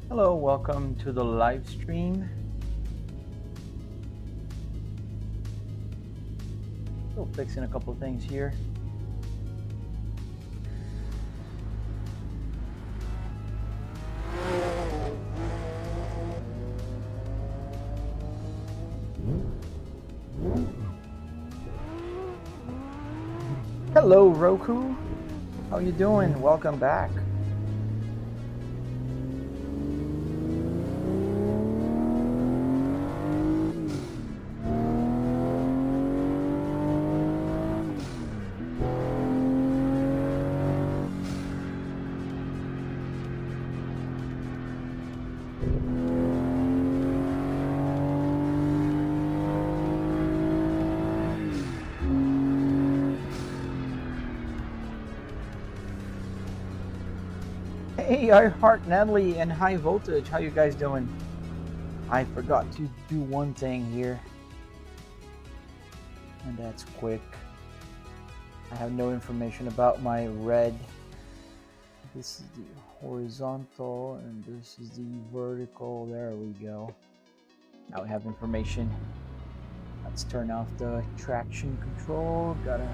Hello, welcome to the live stream. Still fixing a couple of things here. Hello, Roku. How you doing? Welcome back. Hey, I heart Natalie and High Voltage. How you guys doing? I forgot to do one thing here, and that's quick. I have no information about my red. This is the horizontal, and this is the vertical. There we go. Now we have information. Let's turn off the traction control. Gotta.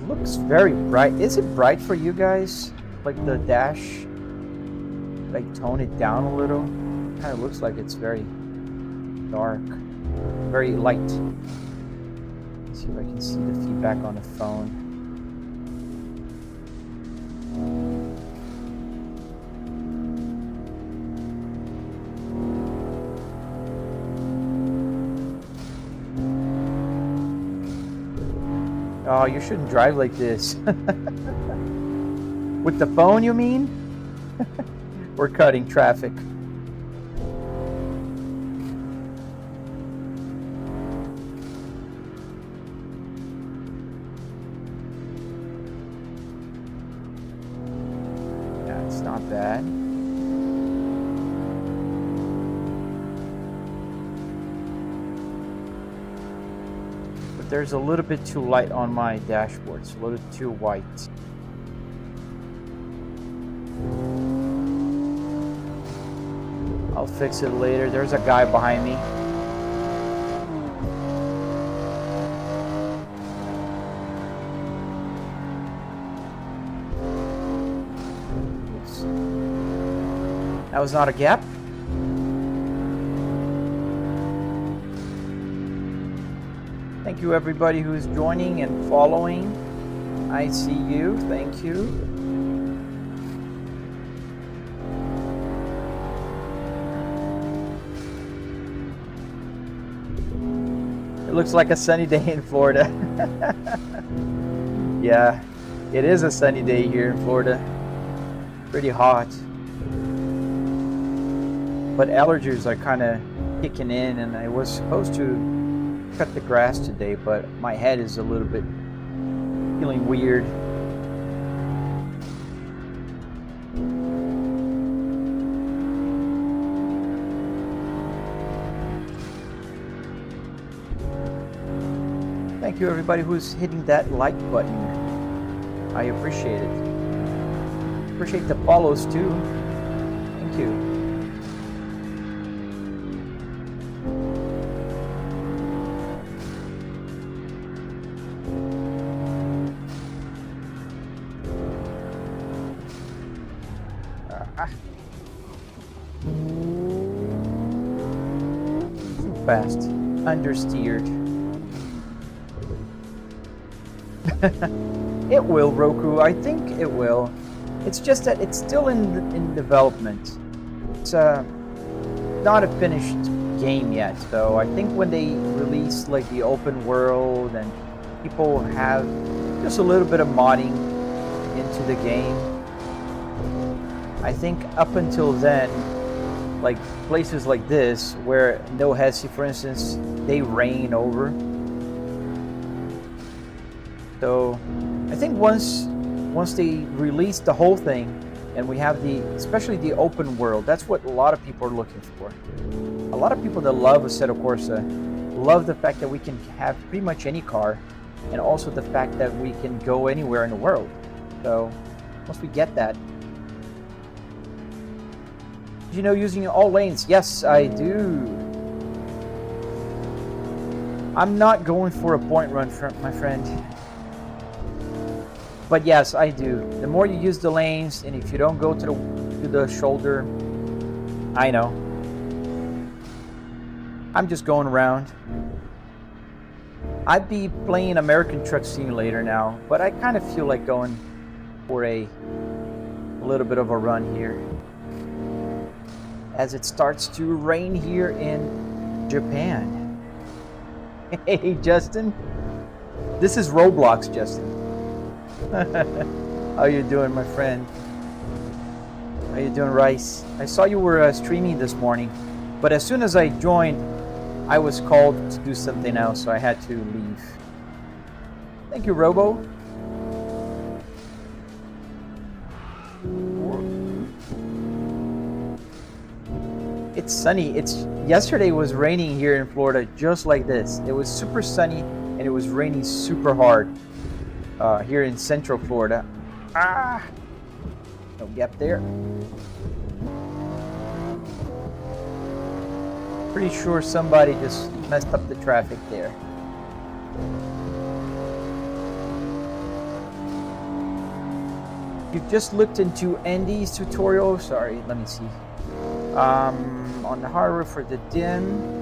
Looks very bright. Is it bright for you guys? Like the dash? Like tone it down a little? Kind of looks like it's very dark, very light. Let's see if I can see the feedback on the phone. Oh, you shouldn't drive like this. With the phone, you mean? We're cutting traffic. Yeah, it's not bad. There's a little bit too light on my dashboard. It's a little too white. I'll fix it later. There's a guy behind me. Oops. That was not a gap. Thank you everybody who's joining and following. I see you. Thank you. It looks like a sunny day in Florida. Yeah, it is a sunny day here in Florida. Pretty hot. But allergies are kind of kicking in, and I was supposed to cut the grass today, but my head is a little bit feeling weird. Thank you everybody who's hitting that like button. I appreciate it. Appreciate the follows too. Thank you. Too fast. Understeered. It will, Roku. I think it will. It's just that it's still in development. It's not a finished game yet, so I think when they release like the open world and people have just a little bit of modding into the game, I think up until then, like places like this where no Hesi, for instance, they reign over. So I think once they release the whole thing and we have especially the open world, that's what a lot of people are looking for. A lot of people that love Assetto Corsa love the fact that we can have pretty much any car, and also the fact that we can go anywhere in the world. So once we get that, you know, using all lanes, yes, I do. I'm not going for a point run, my friend. But yes, I do. The more you use the lanes, and if you don't go to the shoulder, I know. I'm just going around. I'd be playing American Truck Simulator now, but I kind of feel like going for a little bit of a run here, as it starts to rain here in Japan. Hey, Justin. This is Roblox, Justin. How you doing, my friend? How you doing, Rice? I saw you were streaming this morning, but as soon as I joined, I was called to do something else, so I had to leave. Thank you, Robo. It's sunny. Yesterday was raining here in Florida, just like this. It was super sunny and it was raining super hard here in Central Florida. No gap there. Pretty sure somebody just messed up the traffic there. You've just looked into Andy's tutorial. Sorry, let me see. On the hardware for the DIM.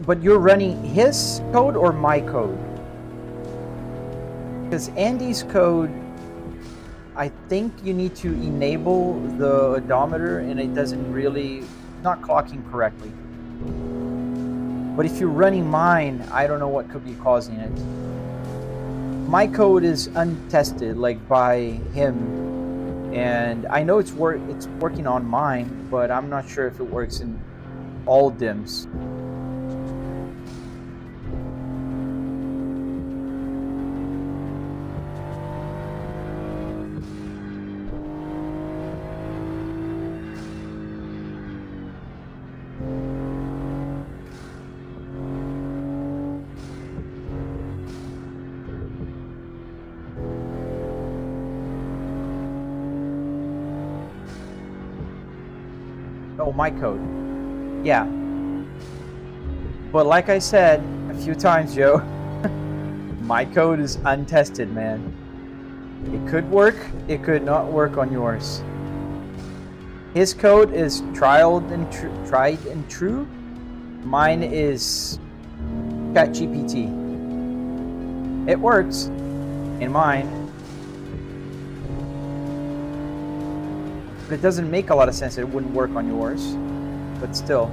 But you're running his code or my code? Because Andy's code, I think you need to enable the odometer and it doesn't really, not clocking correctly. But if you're running mine, I don't know what could be causing it. My code is untested, like by him, and I know it's working on mine, but I'm not sure if it works in all DIMs. Oh, my code. Yeah. But like I said a few times, Joe, my code is untested, man. It could work, it could not work on yours. His code is tried and true. Mine is ChatGPT. It works in mine. It doesn't make a lot of sense that it wouldn't work on yours, but still,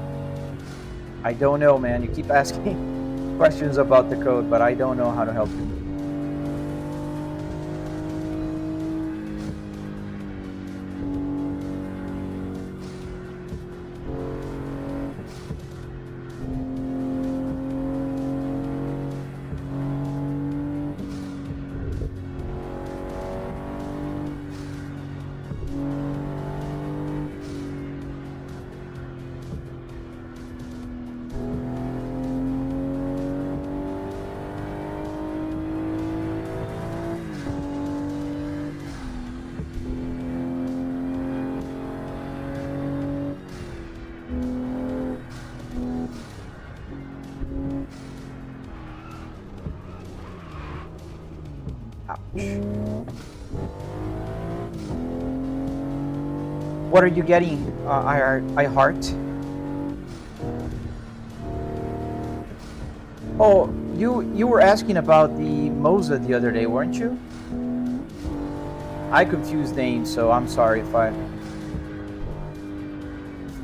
I don't know, man. You keep asking questions about the code, but I don't know how to help you. What are you getting, I Heart? Oh, you were asking about the Moza the other day, weren't you? I confused names, so I'm sorry if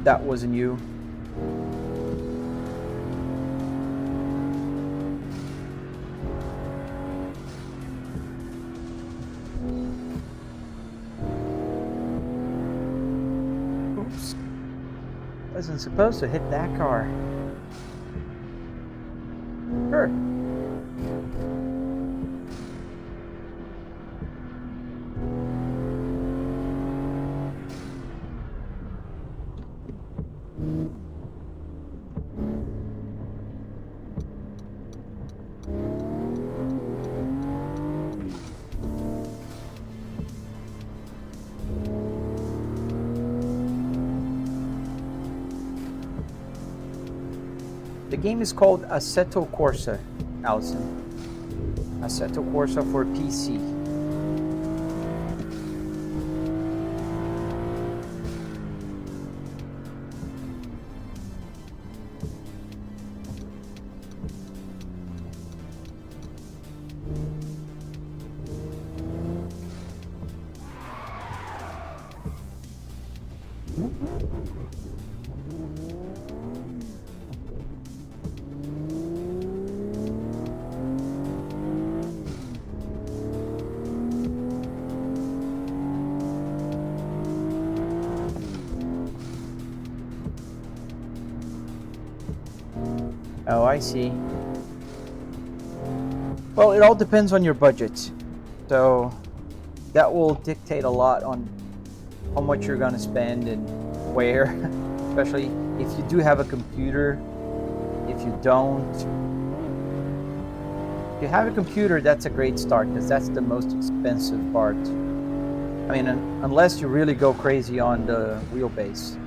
that wasn't you. Oops. Wasn't supposed to hit that car. Sure. The game is called Assetto Corsa, Allison. Assetto Corsa for PC. Oh, I see. Well, it all depends on your budget. So that will dictate a lot on how much you're going to spend and where. Especially if you do have a computer. If you don't. If you have a computer, that's a great start because that's the most expensive part. I mean, unless you really go crazy on the wheelbase.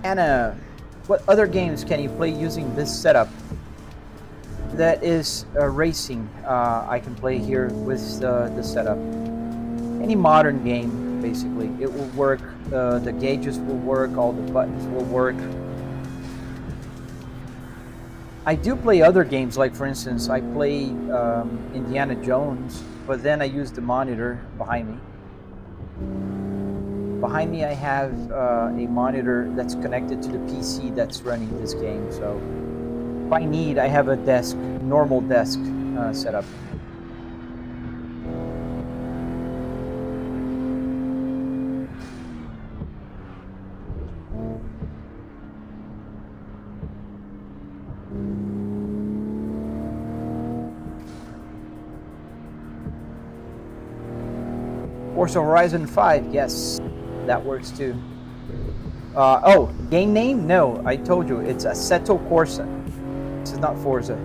Anna, what other games can you play using this setup? That is racing. I can play here with the setup. Any modern game, basically, it will work. The gauges will work. All the buttons will work. I do play other games, like for instance, I play Indiana Jones, but then I use the monitor behind me. Behind me I have a monitor that's connected to the PC that's running this game, so if I need, I have a desk, normal desk setup. Forza Horizon 5, yes, that works too. Oh, game name? No, I told you, it's Assetto Corsa. This is not Forza.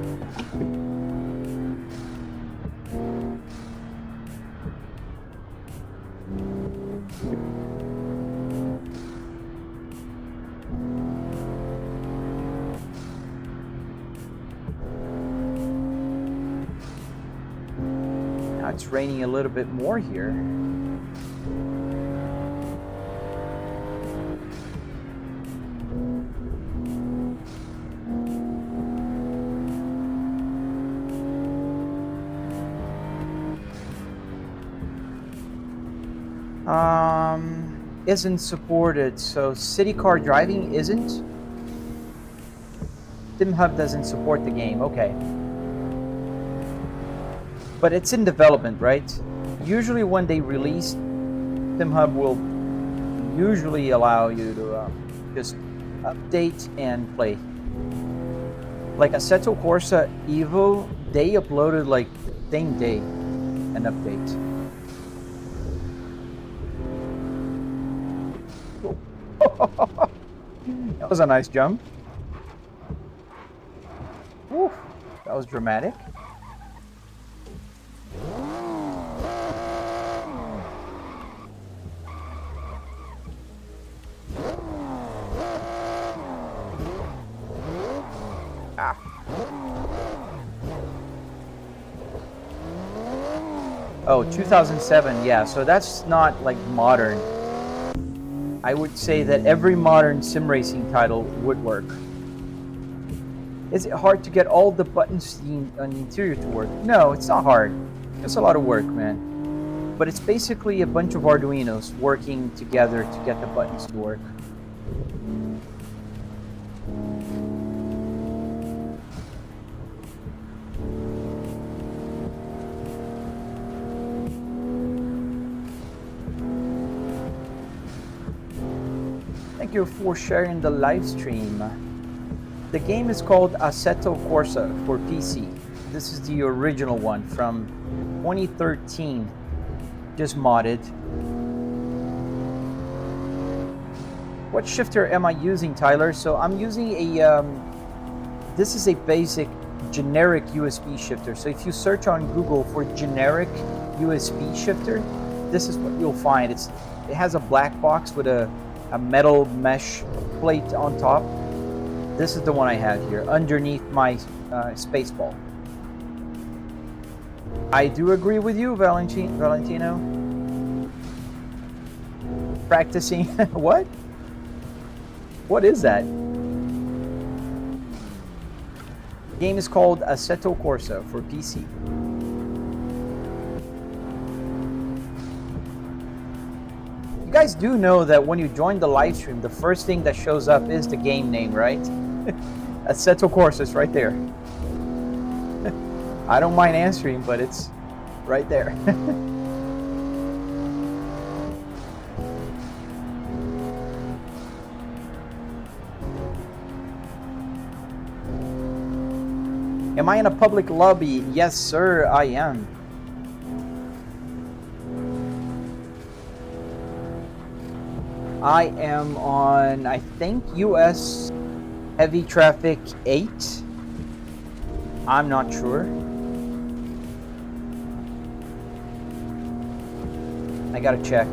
Now it's raining a little bit more here. Isn't supported, so city car driving isn't. SimHub doesn't support the game, okay. But it's in development, right? Usually when they release, SimHub will usually allow you to just update and play. Like Assetto Corsa Evo, they uploaded like same day an update. That was a nice jump. Woo, that was dramatic. Oh, 2007, yeah, so that's not like modern. I would say that every modern sim racing title would work. Is it hard to get all the buttons on the interior to work? No, it's not hard. It's a lot of work, man. But it's basically a bunch of Arduinos working together to get the buttons to work. Thank you for sharing the live stream. The game is called Assetto Corsa for PC. This is the original one from 2013, just modded. What shifter am I using, Tyler? So I'm using a, this is a basic generic USB shifter. So if you search on Google for generic USB shifter, this is what you'll find. It has a black box with a metal mesh plate on top. This is the one I have here underneath my Spaceball. I do agree with you, Valentino. Practicing what? What is that? The game is called Assetto Corsa for PC. You guys do know that when you join the live stream, the first thing that shows up is the game name, right? Assetto Corsa is right there. I don't mind answering, but it's right there. Am I in a public lobby? Yes, sir, I am. I am on, I think, US Heavy Traffic 8. I'm not sure. I gotta check.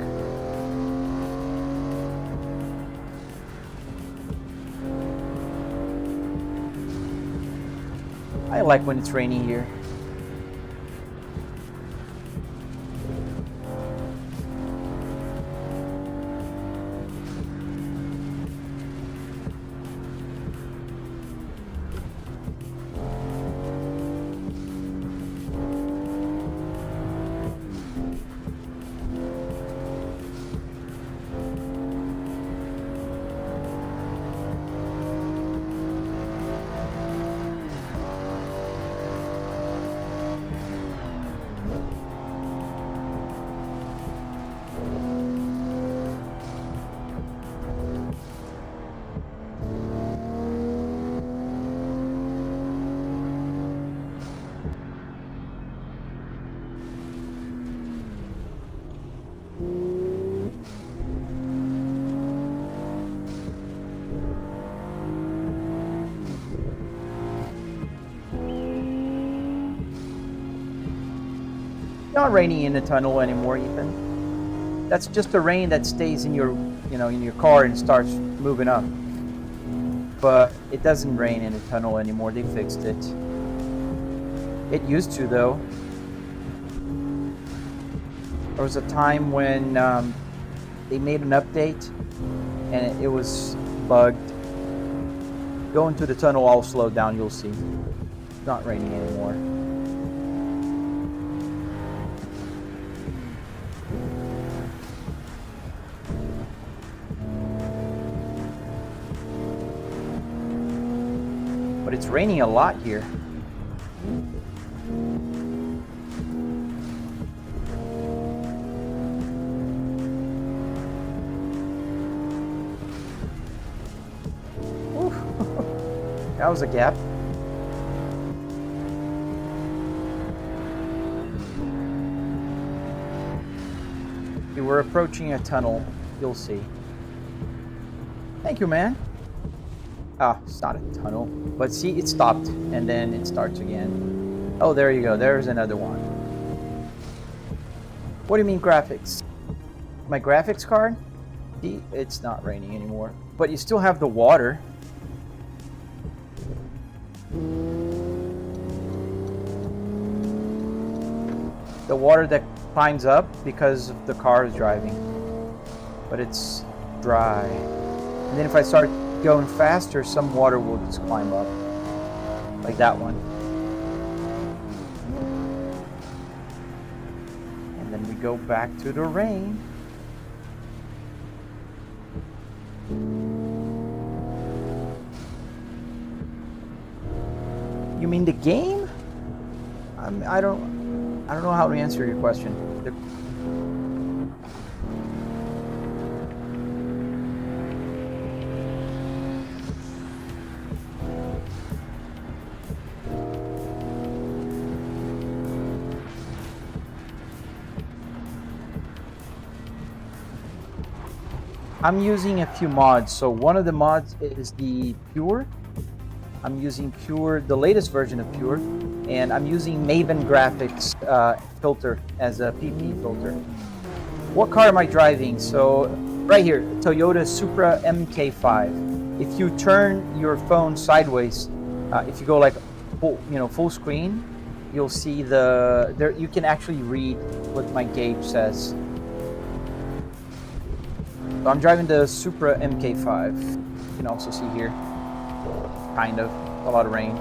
I like when it's raining here. Not raining in the tunnel anymore, Ethan. That's just the rain that stays in your, in your car and starts moving up. But it doesn't rain in the tunnel anymore. They fixed it. It used to, though. There was a time when they made an update and it was bugged. Go into the tunnel, all slow down, you'll see. It's not raining anymore. But it's raining a lot here. Oof. That was a gap. Okay, we're approaching a tunnel. You'll see. Thank you, man. Ah, it's not a tunnel. But see, it stopped, and then it starts again. Oh, there you go. There's another one. What do you mean graphics? My graphics card? See, it's not raining anymore. But you still have the water. The water that climbs up because the car is driving, but it's dry. And then if I start going faster, some water will just climb up, like that one. And then we go back to the rain. You mean the game? I don't know how to answer your question. I'm using a few mods. So one of the mods is the Pure. I'm using Pure, the latest version of Pure, and I'm using Maven Graphics filter as a PP filter. What car am I driving? So right here, Toyota Supra MK5. If you turn your phone sideways, if you go like full screen, you'll see there. You can actually read what my gauge says. So I'm driving the Supra MK5. You can also see here, kind of, a lot of rain.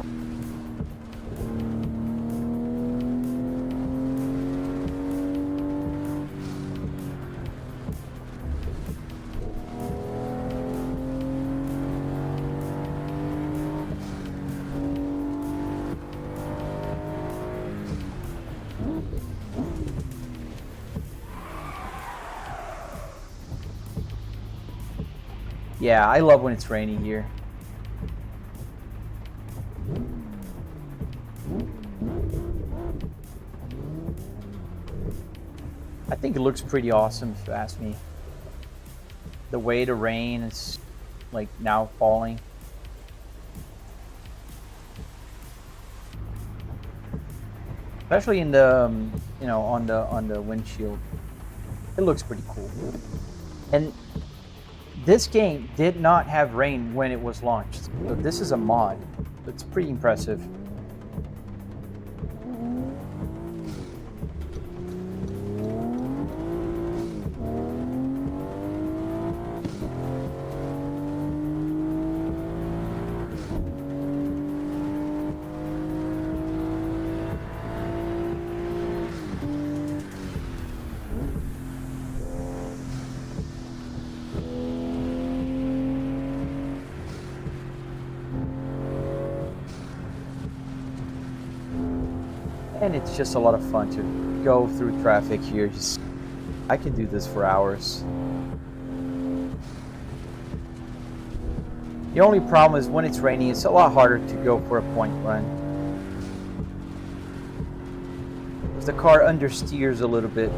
Yeah, I love when it's rainy here. I think it looks pretty awesome if you ask me. The way the rain is like now falling. Especially in the on the windshield. It looks pretty cool. And this game did not have rain when it was launched. So this is a mod. It's pretty impressive. And it's just a lot of fun to go through traffic here. I can do this for hours. The only problem is when it's raining, it's a lot harder to go for a point run. Because the car understeers a little bit.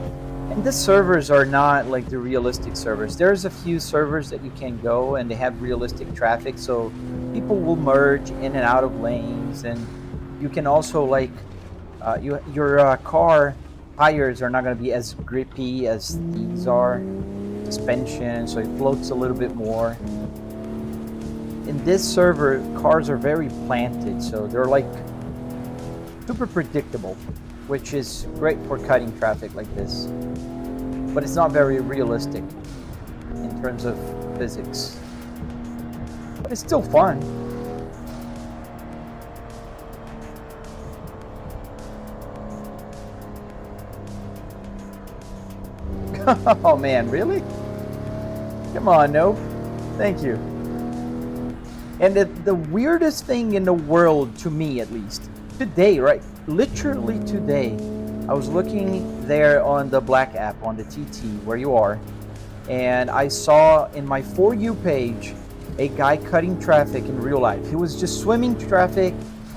And the servers are not like the realistic servers. There's a few servers that you can go and they have realistic traffic, so people will merge in and out of lanes, and you can also like your car tires are not going to be as grippy as these are. Suspension, so it floats a little bit more. In this server, cars are very planted, so they're like super predictable, which is great for cutting traffic like this. But it's not very realistic in terms of physics. But it's still fun. Oh man, really? Come on, no. Thank you. And the weirdest thing in the world, to me at least, today, right? Literally today, I was looking there on the Black app, on the TT, where you are, and I saw in my For You page a guy cutting traffic in real life. He was just swimming traffic,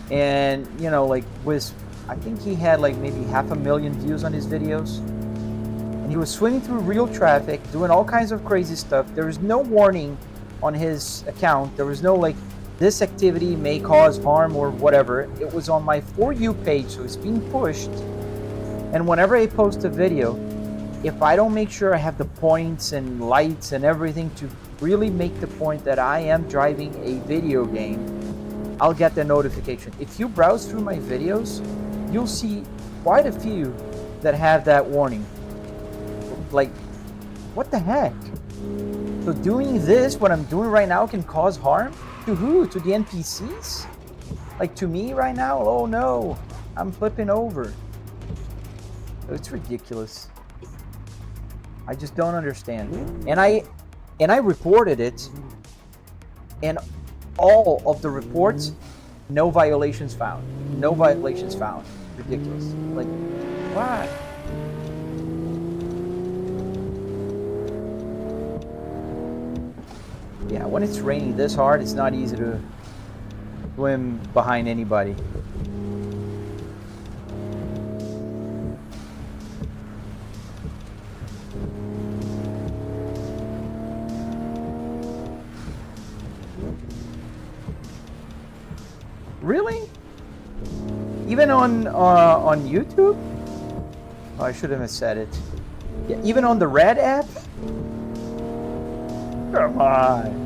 and I think he had like maybe 500,000 views on his videos. And he was swimming through real traffic, doing all kinds of crazy stuff. There was no warning on his account. There was no like, this activity may cause harm or whatever. It was on my For You page, so it's being pushed. And whenever I post a video, if I don't make sure I have the points and lights and everything to really make the point that I am driving a video game, I'll get the notification. If you browse through my videos, you'll see quite a few that have that warning. Like, what the heck? So doing this, what I'm doing right now, can cause harm? To who? To the NPCs? Like to me right now? Oh no, I'm flipping over. It's ridiculous. I just don't understand. And I reported it, and all of the reports, no violations found. No violations found. Ridiculous. Like, what? Yeah, when it's raining this hard, it's not easy to swim behind anybody. Really? Even on YouTube? Oh, I shouldn't have said it. Yeah, even on the Red app? Come on.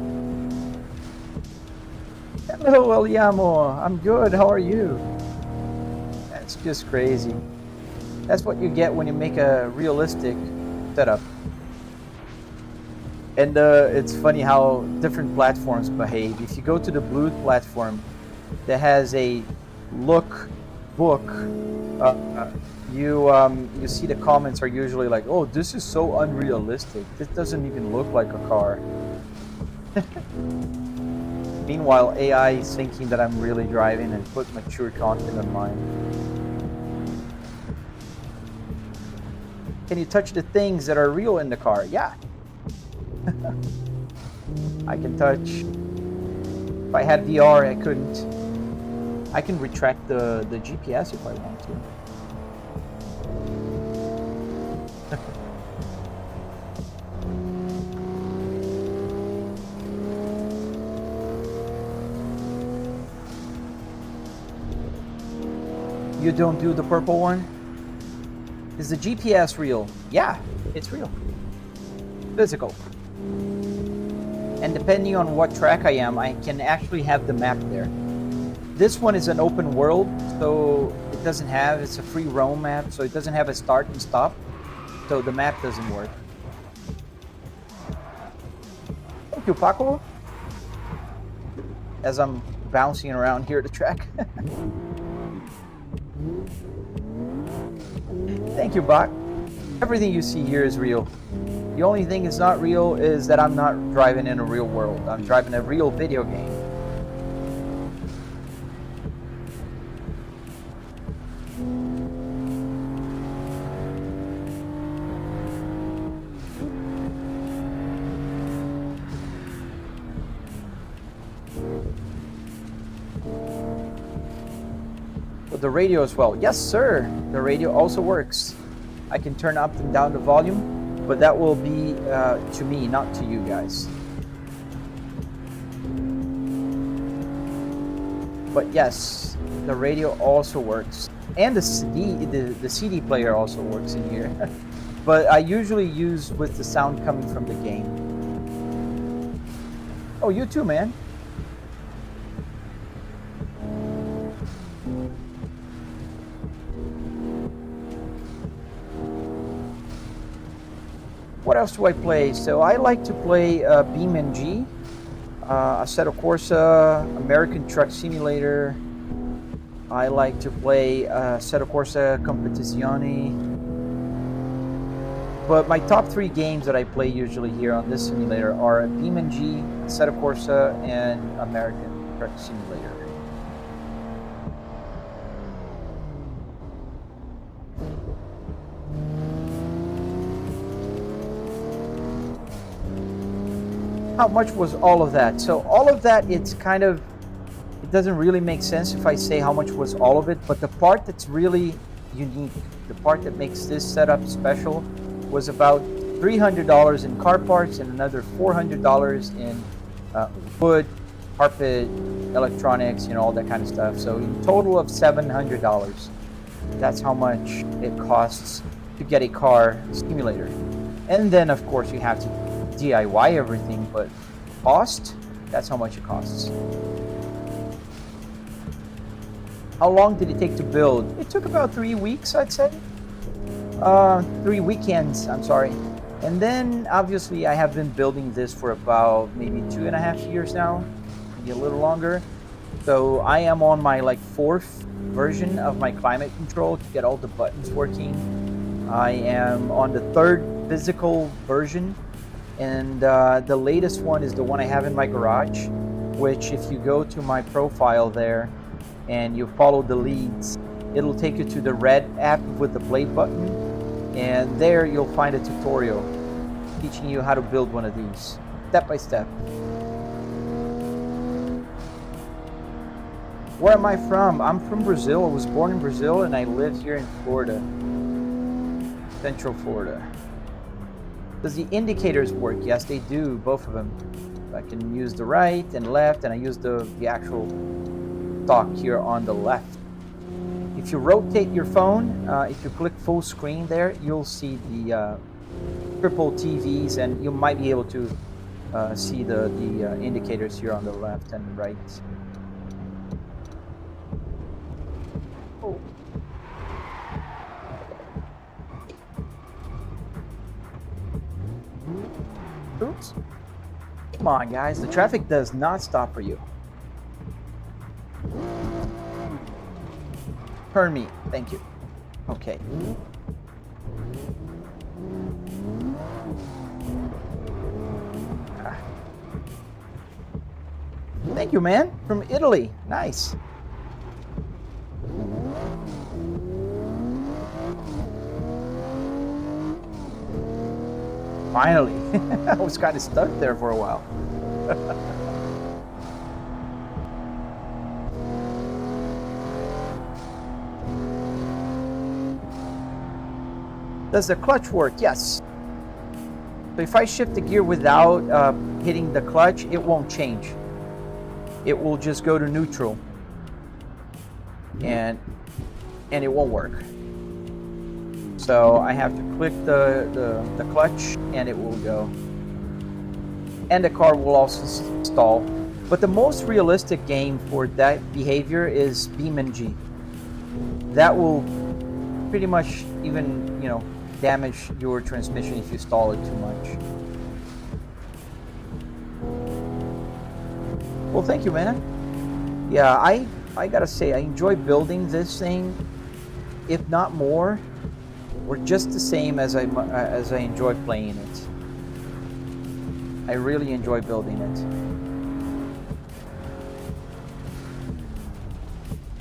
Hello, Eliamo. I'm good. How are you? That's just crazy. That's what you get when you make a realistic setup. And it's funny how different platforms behave. If you go to the Blue platform that has a look book, you see the comments are usually like, "Oh, this is so unrealistic. This doesn't even look like a car." Meanwhile, AI is thinking that I'm really driving and put mature content on mine. Can you touch the things that are real in the car? Yeah. I can touch. If I had VR, I couldn't. I can retract the GPS if I want to. You don't do the purple one? Is the GPS real? Yeah, it's real. Physical. And depending on what track I am, I can actually have the map there. This one is an open world, so it doesn't have, it's a free roam map, so it doesn't have a start and stop, so the map doesn't work. Thank you, Paco. As I'm bouncing around here the track. Thank you, Bach. Everything you see here is real. The only thing that's not real is that I'm not driving in a real world. I'm driving a real video game. But the radio as well. Yes, sir. The radio also works. I can turn up and down the volume, but that will be to me, not to you guys. But yes, the radio also works, and the CD player also works in here. But I usually use with the sound coming from the game. Oh, you too, man. What else do I play? So I like to play BeamNG, Assetto Corsa, American Truck Simulator. I like to play Assetto Corsa Competizione. But my top 3 games that I play usually here on this simulator are BeamNG, Assetto Corsa, and American Truck Simulator. How much was all of that? So all of that, it's kind of, it doesn't really make sense if I say how much was all of it, but the part that's really unique, the part that makes this setup special, was about $300 in car parts and another $400 in wood, carpet, electronics, you know, all that kind of stuff. So in total of $700. That's how much it costs to get a car simulator. And then of course you have to DIY everything, but cost, that's how much it costs. How long did it take to build? It took about 3 weeks, I'd say. 3 weekends, I'm sorry. And then obviously I have been building this for about maybe 2.5 years now, maybe a little longer. So I am on my like 4th version of my climate control to get all the buttons working. I am on the 3rd physical version, and the latest one is the one I have in my garage, which if you go to my profile there and you follow the leads, it'll take you to the red app with the play button, and there you'll find a tutorial teaching you how to build one of these step by step. Where am I from? I'm from Brazil. I was born in Brazil and I live here in Florida, Central Florida. Does the indicators work? Yes, they do, both of them. I can use the right and left, and I use the actual dock here on the left. If you rotate your phone, if you click full screen there, you'll see the triple TVs, and you might be able to see the indicators here on the left and right. Oh. Oops. Come on, guys. The traffic does not stop for you. Turn me. Thank you. Okay. Thank you, man. From Italy. Nice. Finally. I was kind of stuck there for a while. Does the clutch work? Yes. So if I shift the gear without hitting the clutch, it won't change. It will just go to neutral, and it won't work. So I have to click the clutch and it will go. And the car will also stall. But the most realistic game for that behavior is BeamNG. That will pretty much even, damage your transmission if you stall it too much. Well, thank you, man. Yeah, I gotta say, I enjoy building this thing, if not more, or just the same as I enjoy playing it. I really enjoy building it.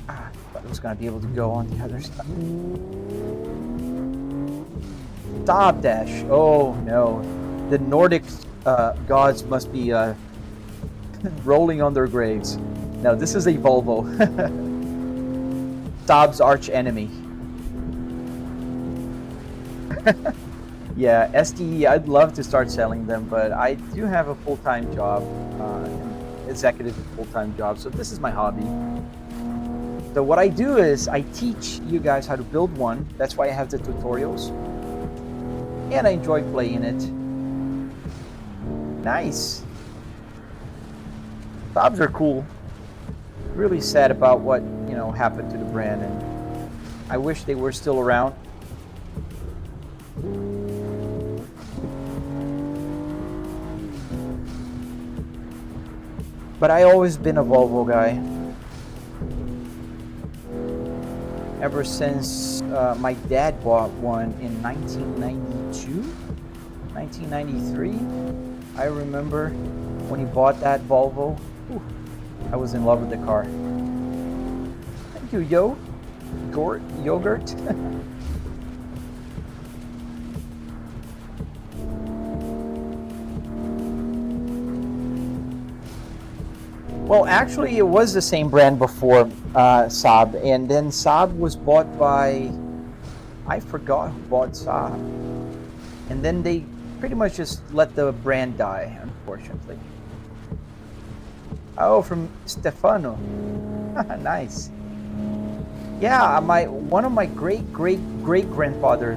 I thought I was gonna be able to go on the other side. Stop dash. Oh no, the Nordic gods must be rolling on their graves. No, this is a Volvo. Saab's arch enemy. Yeah, STE, I'd love to start selling them, but I do have a full-time job, executive full-time job, so this is my hobby. So what I do is I teach you guys how to build one. That's why I have the tutorials. And I enjoy playing it. Nice. Saabs are cool. Really sad about what, happened to the brand, and I wish they were still around. But I always been a Volvo guy. Ever since my dad bought one in 1992, 1993. I remember when he bought that Volvo. Whew, I was in love with the car. Thank you, yogurt. Well, actually, it was the same brand before Saab, and then Saab was bought by, I forgot who bought Saab, and then they pretty much just let the brand die, unfortunately. Oh, from Stefano. Nice. Yeah, one of my great grandfather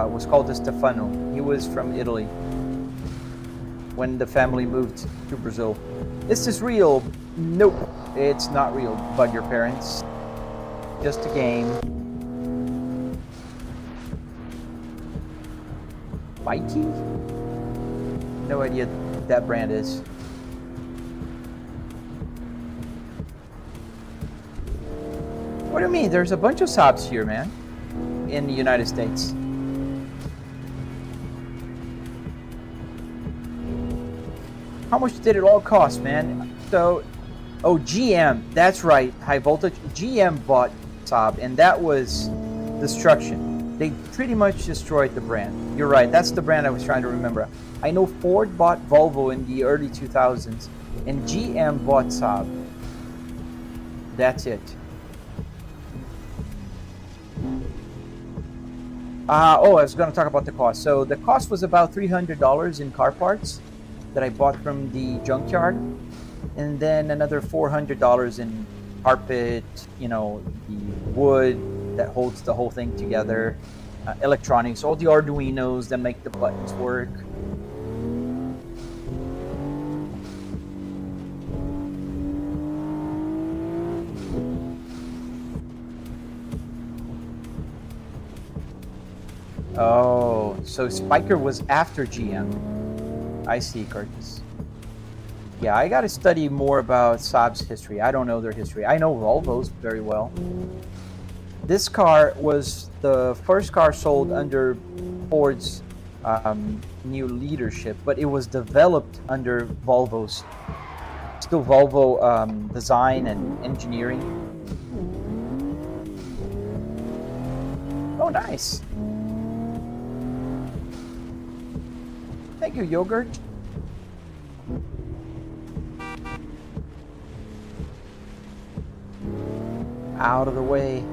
was called Stefano. He was from Italy when the family moved to Brazil. Is this real? Nope, it's not real. Bug your parents. Just a game. Spiky? No idea what that brand is. What do you mean? There's a bunch of Saabs here, man, in the United States. How much did it all cost, man? So, oh, GM, that's right, high voltage. GM bought Saab, and that was destruction. They pretty much destroyed the brand. You're right, that's the brand I was trying to remember. I know Ford bought Volvo in the early 2000s, and GM bought Saab. That's it. Oh, I was going to talk about the cost. So the cost was about $300 in car parts that I bought from the junkyard, and then another $400 in carpet, you know, the wood that holds the whole thing together, electronics, all the Arduinos that make the buttons work. Oh, so Spiker was after GM. I see, Curtis. Yeah, I got to study more about Saab's history. I don't know their history. I know Volvo's very well. This car was the first car sold under Ford's new leadership, but it was developed under Volvo's, still Volvo design and engineering. Oh, nice. Thank you, Yogurt. Out of the way.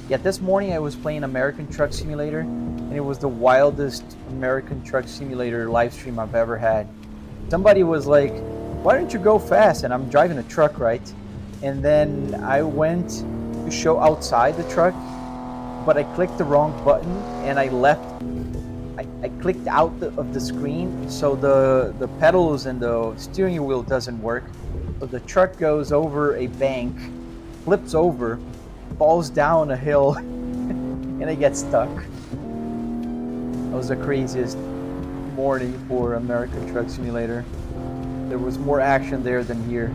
Yeah, this morning I was playing American Truck Simulator, and it was the wildest American Truck Simulator live stream I've ever had. Somebody was like, why don't you go fast? And I'm driving a truck, right? And then I went to show outside the truck, but I clicked the wrong button, and I left. I clicked out of the screen, so the pedals and the steering wheel doesn't work. So the truck goes over a bank, flips over, falls down a hill, and I get stuck. That was the craziest morning for American Truck Simulator. There was more action there than here.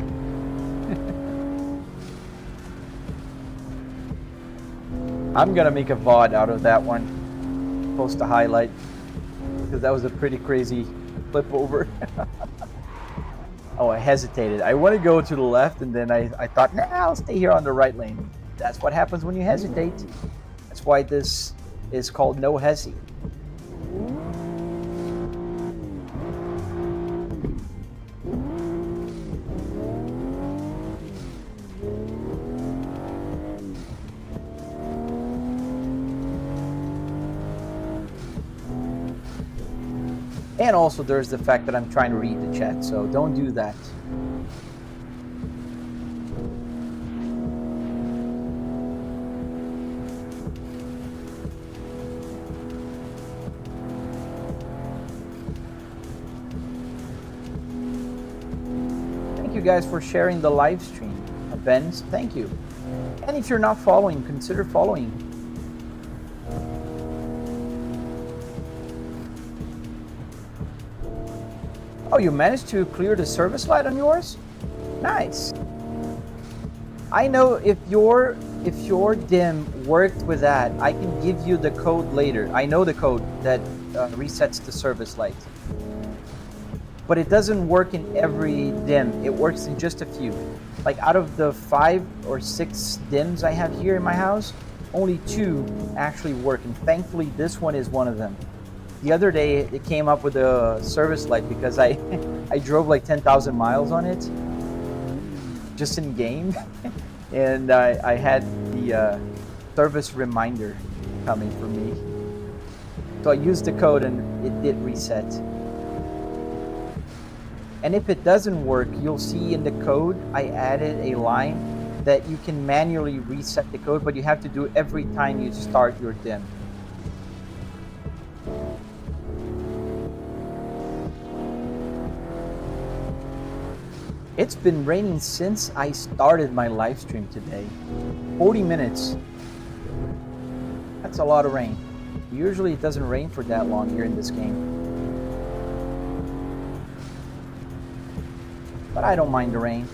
I'm gonna make a VOD out of that one, post a highlight, because that was a pretty crazy flip over. Oh, I hesitated. I want to go to the left, and then I thought, nah, I'll stay here on the right lane. That's what happens when you hesitate. That's why this is called no hesi. And also there's the fact that I'm trying to read the chat, so don't do that. Thank you guys for sharing the live stream. Benz, thank you. And if you're not following, consider following. Oh, you managed to clear the service light on yours? Nice. I know if your DIM worked with that, I can give you the code later. I know the code that resets the service light. But it doesn't work in every DIM. It works in just a few. Like out of the 5 or 6 DIMs I have here in my house, only 2 actually work. And thankfully this one is one of them. The other day, it came up with a service light because I drove like 10,000 miles on it, just in game, and I had the service reminder coming for me. So I used the code and it did reset. And if it doesn't work, you'll see in the code, I added a line that you can manually reset the code, but you have to do it every time you start your DIM. It's been raining since I started my live stream today. 40 minutes. That's a lot of rain. Usually it doesn't rain for that long here in this game. But I don't mind the rain.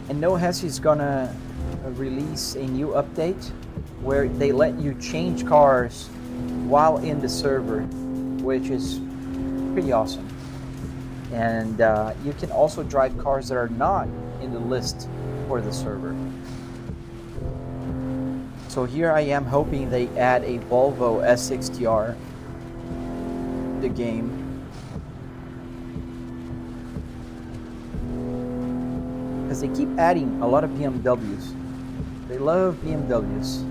And No Hesi is gonna release a new update where they let you change cars while in the server, which is pretty awesome. And you can also drive cars that are not in the list for the server. So here I am hoping they add a Volvo S6TR to the game. Because they keep adding a lot of BMWs. They love BMWs.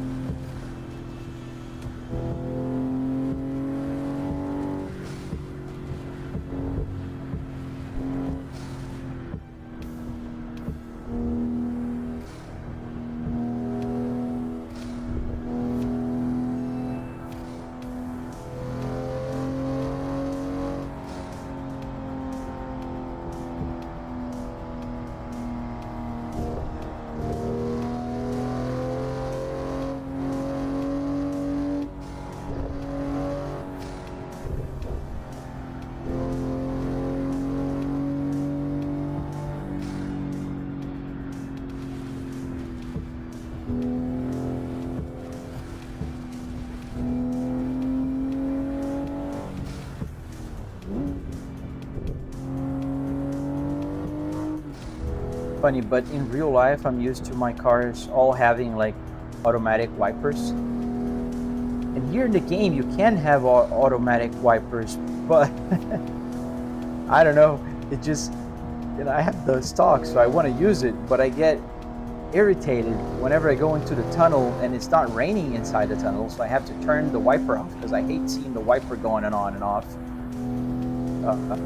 Funny, but in real life I'm used to my cars all having like automatic wipers, and here in the game you can have automatic wipers, but I don't know, it just, you know, I have the stock, so I want to use it, but I get irritated whenever I go into the tunnel and it's not raining inside the tunnel, so I have to turn the wiper off because I hate seeing the wiper going on and off.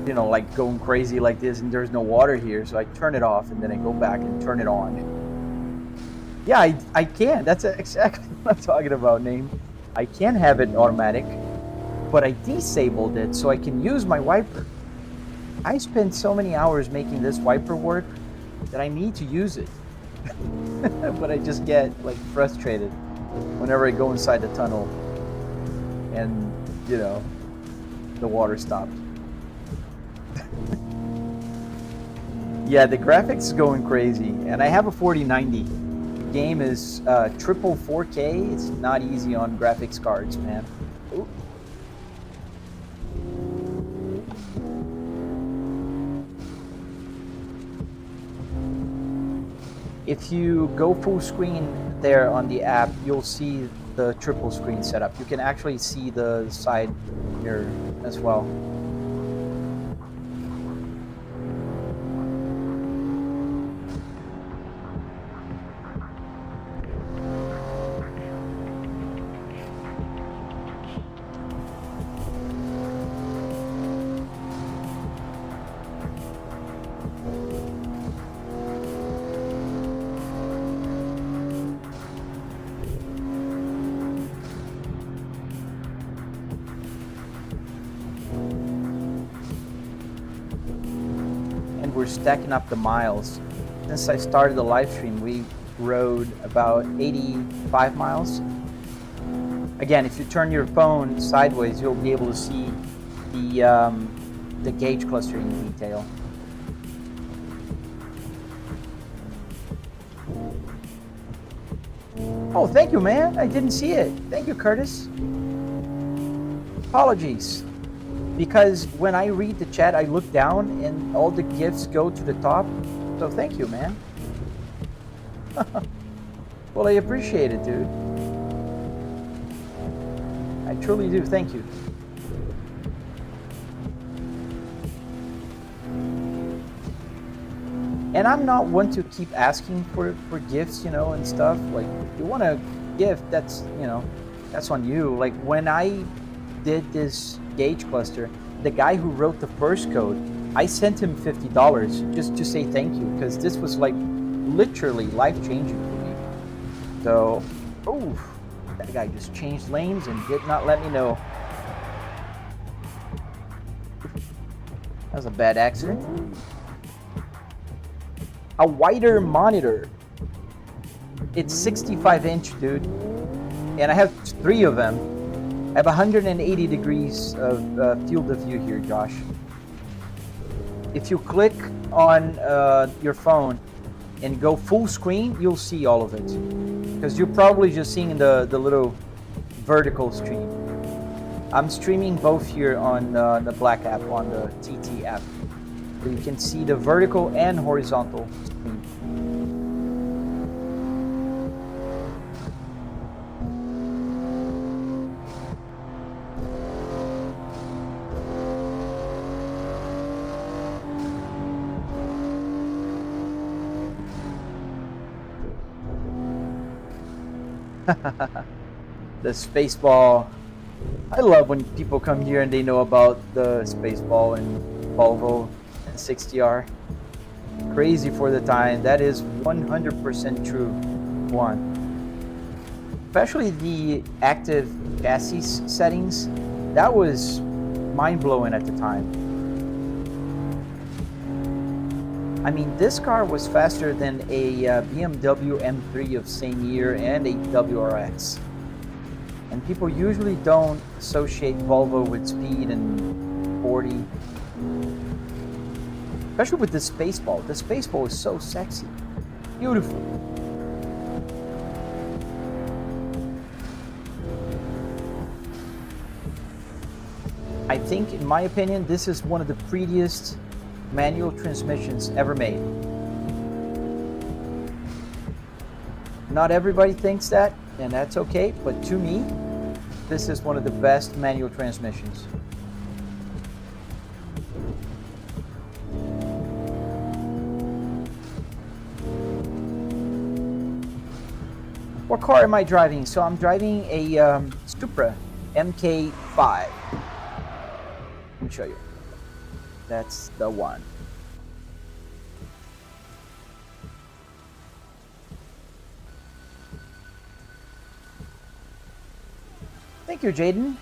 You know, like going crazy like this, and there's no water here, so I turn it off and then I go back and turn it on. Yeah, I can. That's exactly what I'm talking about, Name. I can have it automatic, but I disabled it so I can use my wiper. I spent so many hours making this wiper work that I need to use it. But I just get like frustrated whenever I go inside the tunnel and, you know, the water stopped. Yeah, the graphics is going crazy, and I have a 4090. The game is triple 4K. It's not easy on graphics cards, man. Ooh. If you go full screen there on the app, you'll see the triple screen setup. You can actually see the side mirror as well. We're stacking up the miles. Since I started the live stream, we rode about 85 miles. Again, if you turn your phone sideways, you'll be able to see the gauge cluster in detail. Oh, thank you, man. I didn't see it. Thank you, Curtis. Apologies. Because when I read the chat, I look down and all the gifts go to the top. So thank you, man. Well, I appreciate it, dude. I truly do. Thank you. And I'm not one to keep asking for gifts, you know, and stuff. Like, if you want a gift, that's, you know, that's on you. Like, when I did this gauge cluster, the guy who wrote the first code, I sent him $50 just to say thank you, because this was like literally life-changing for me. So, oh, that guy just changed lanes and did not let me know. That was a bad accident. a wider monitor. It's 65-inch, dude, and I have 3 of them. I have 180 degrees of field of view here, Josh. If you click on your phone and go full screen, you'll see all of it, because you're probably just seeing the little vertical stream. I'm streaming both here on the Black app, on the TT app, so you can see the vertical and horizontal stream. The Spaceball. I love when people come here and they know about the Spaceball and Volvo and 60R. Crazy for the time. That is 100% true. One. Especially the active chassis settings. That was mind-blowing at the time. I mean, this car was faster than a BMW M3 of same year and a WRX. And people usually don't associate Volvo with speed and 40. Especially with the Spaceball. The Spaceball is so sexy. Beautiful. I think, in my opinion, this is one of the prettiest manual transmissions ever made. Not everybody thinks that, and that's okay, but to me, this is one of the best manual transmissions. What car am I driving? So I'm driving a Supra MK5. Let me show you. That's the one. Thank you, Jaden.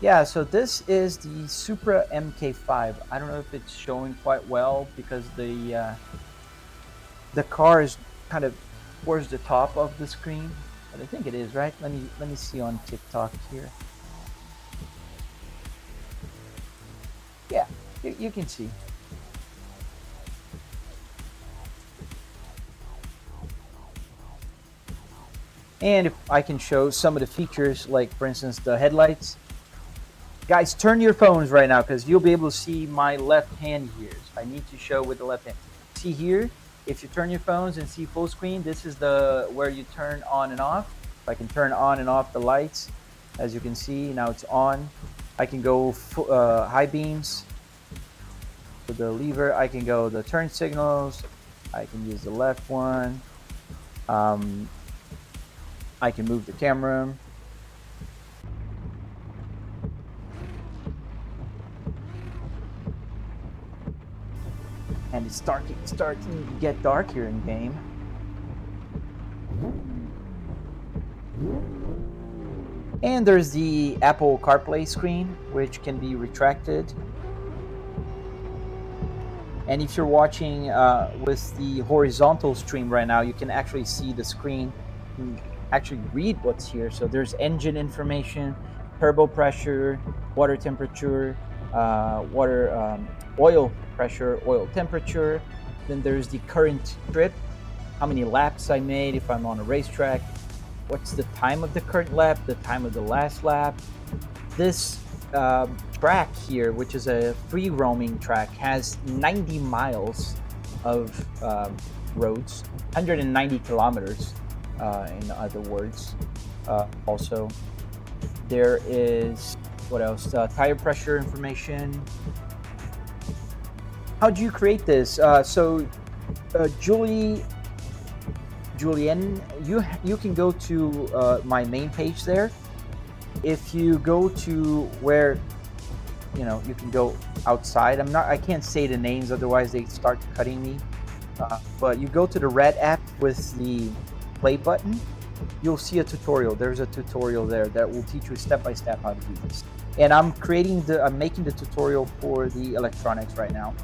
Yeah, so this is the Supra MK5. I don't know if it's showing quite well because the car is kind of towards the top of the screen, but I think it is, right? Let me see on TikTok here. Yeah, you can see. And if I can show some of the features, like for instance the headlights. Guys, turn your phones right now because you'll be able to see my left hand here. So I need to show with the left hand. See here, if you turn your phones and see full screen, this is the where you turn on and off. I can turn on and off the lights. As you can see, now it's on. I can go high beams with the lever. I can go the turn signals. I can use the left one. I can move the camera. And it's starting to get dark here in game. And there's the Apple CarPlay screen, which can be retracted. And if you're watching with the horizontal stream right now, you can actually see the screen, actually read what's here. So there's engine information, turbo pressure, water temperature, oil pressure, oil temperature. Then there's the current trip, how many laps I made if I'm on a racetrack, what's the time of the current lap, the time of the last lap. This track here, which is a free roaming track, has 90 miles of roads, 190 kilometers in other words. Also, there is, what else? Tire pressure information. How do you create this? Julian, you can go to my main page there. If you go to where, you can go outside. I can't say the names, otherwise they start cutting me. But you go to the red app with the play button. You'll see a tutorial. There's a tutorial there that will teach you step by step how to do this. And I'm making the tutorial for the electronics right now.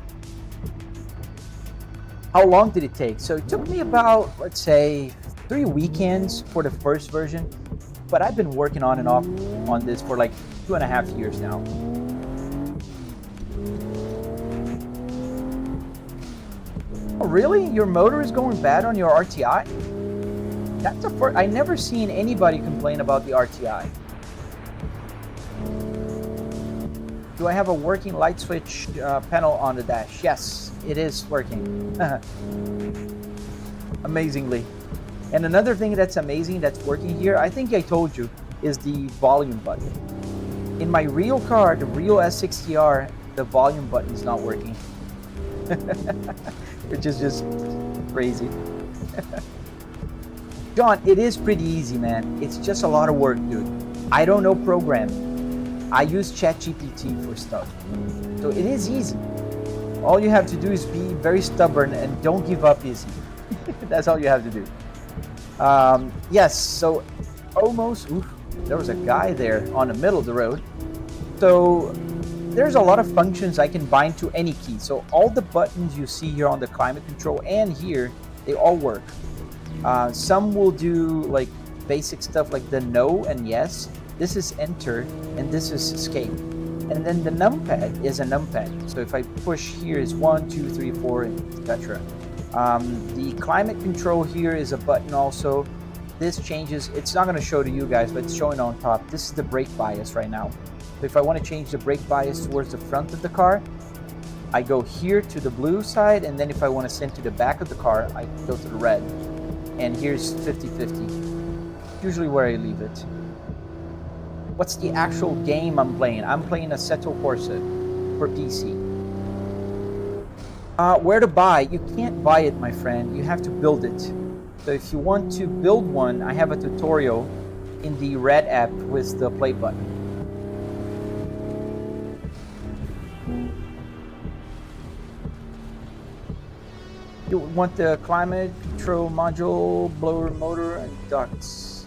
How long did it take? So it took me about, let's say, 3 weekends for the first version, but I've been working on and off on this for like 2.5 years now. Oh, really? Your motor is going bad on your RTI? That's the first. I never seen anybody complain about the RTI. Do I have a working light switch panel on the dash? Yes, it is working. Amazingly. And another thing that's amazing that's working here, I think I told you, is the volume button. In my real car, the real S60R, the volume button is not working. Which is just crazy. John, it is pretty easy, man. It's just a lot of work, dude. I don't know programming. I use ChatGPT for stuff. So it is easy. All you have to do is be very stubborn and don't give up easy. That's all you have to do. Yes, so almost, there was a guy there on the middle of the road. So there's a lot of functions I can bind to any key. So all the buttons you see here on the climate control and here, they all work. Some will do like basic stuff like the no and yes. This is enter and this is escape. And then the numpad is a numpad. So if I push here is 1, 2, 3, 4, etc. The climate control here is a button also. This changes, it's not going to show to you guys, but it's showing on top. This is the brake bias right now. So if I want to change the brake bias towards the front of the car, I go here to the blue side, and then if I want to send to the back of the car, I go to the red. And here's 50-50. Usually where I leave it. What's the actual game I'm playing? I'm playing Assetto Corsa for PC. Where to buy? You can't buy it, my friend. You have to build it. So if you want to build one, I have a tutorial in the Red app with the play button. You want the climate control module, blower motor, and ducts.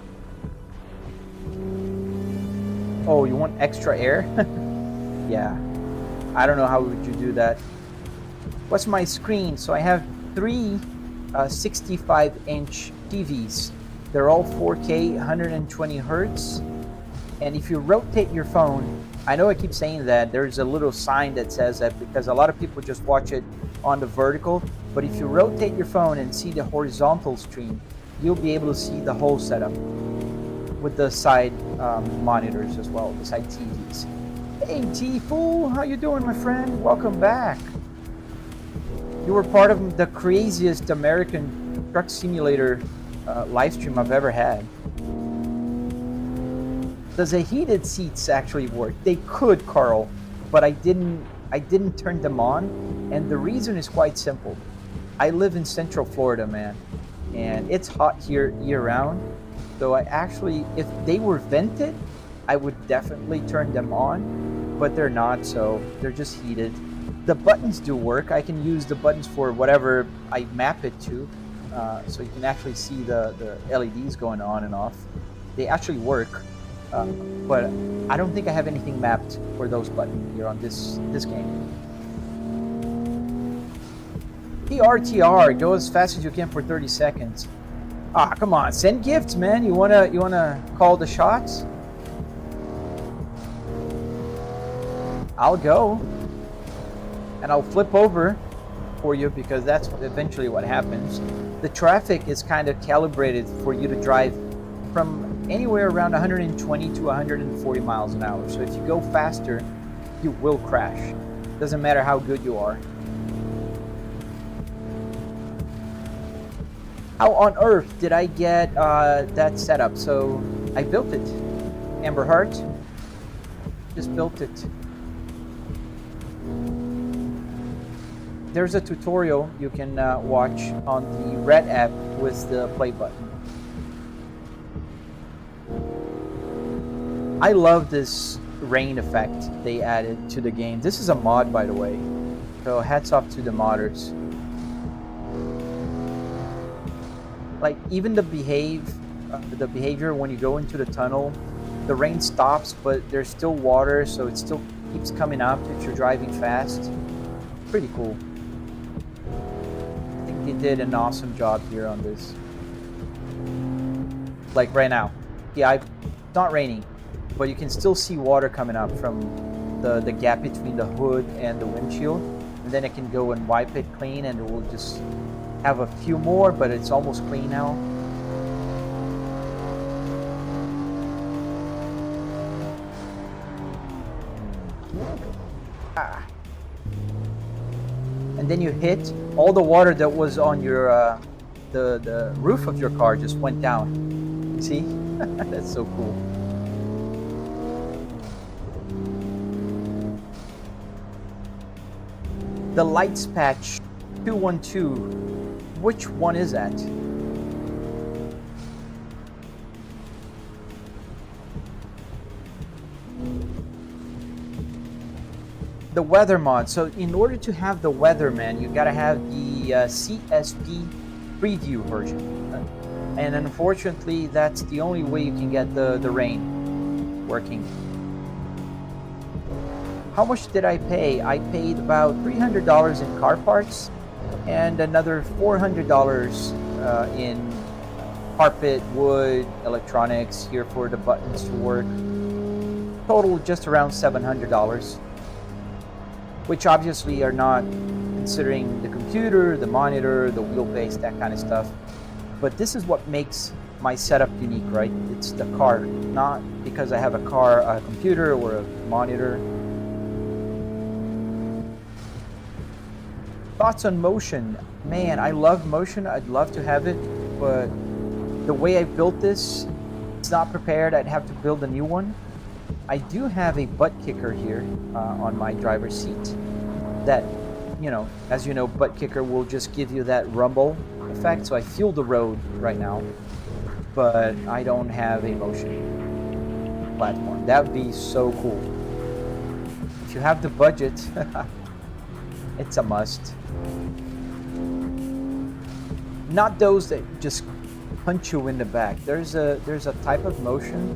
Oh, you want extra air? Yeah. I don't know how would you do that. What's my screen? So I have 3 65-inch TVs. They're all 4K, 120 Hertz. And if you rotate your phone, I know I keep saying that, there's a little sign that says that because a lot of people just watch it on the vertical. But if you rotate your phone and see the horizontal stream, you'll be able to see the whole setup with the side monitors as well, the side TVs. Hey T-Fool, how you doing, my friend? Welcome back. You were part of the craziest American truck simulator live stream I've ever had. Does the heated seats actually work? They could, Carl, but I didn't turn them on, and the reason is quite simple. I live in Central Florida, man, and it's hot here year-round. So I actually, if they were vented, I would definitely turn them on, but they're not, so they're just heated. The buttons do work. I can use the buttons for whatever I map it to, so you can actually see the LEDs going on and off. They actually work, but I don't think I have anything mapped for those buttons here on this game. PRTR, go as fast as you can for 30 seconds. Ah, come on, send gifts, man. You wanna call the shots? I'll go. And I'll flip over for you because that's eventually what happens. The traffic is kind of calibrated for you to drive from anywhere around 120 to 140 miles an hour. So if you go faster, you will crash. Doesn't matter how good you are. How on earth did I get that setup? So I built it. Amber Heart just built it. There's a tutorial you can watch on the Red app with the play button. I love this rain effect they added to the game. This is a mod, by the way, so hats off to the modders. Like even the behavior when you go into the tunnel, the rain stops, but there's still water, so it still keeps coming up if you're driving fast. Pretty cool. I think did an awesome job here on this. Like right now. Yeah, it's not raining, but you can still see water coming up from the gap between the hood and the windshield. And then I can go and wipe it clean, and it will just have a few more, but it's almost clean now. And then you hit all the water that was on your the roof of your car just went down. See? That's so cool. The lights patch 212. Which one is that? The weather mod. So in order to have the weather, man, you gotta have the CSP preview version. And unfortunately, that's the only way you can get the rain working. How much did I pay? I paid about $300 in car parts and another $400 in carpet, wood, electronics here for the buttons to work. Total just around $700. Which obviously are not considering the computer, the monitor, the wheelbase, that kind of stuff. But this is what makes my setup unique, right? It's the car, not because I have a computer or a monitor. Thoughts on motion? Man, I love motion. I'd love to have it, but the way I built this, it's not prepared. I'd have to build a new one. I do have a butt kicker here on my driver's seat that, you know, as you know, butt kicker will just give you that rumble effect. So I feel the road right now, but I don't have a motion platform. That would be so cool. If you have the budget, it's a must. Not those that just punch you in the back. There's a type of motion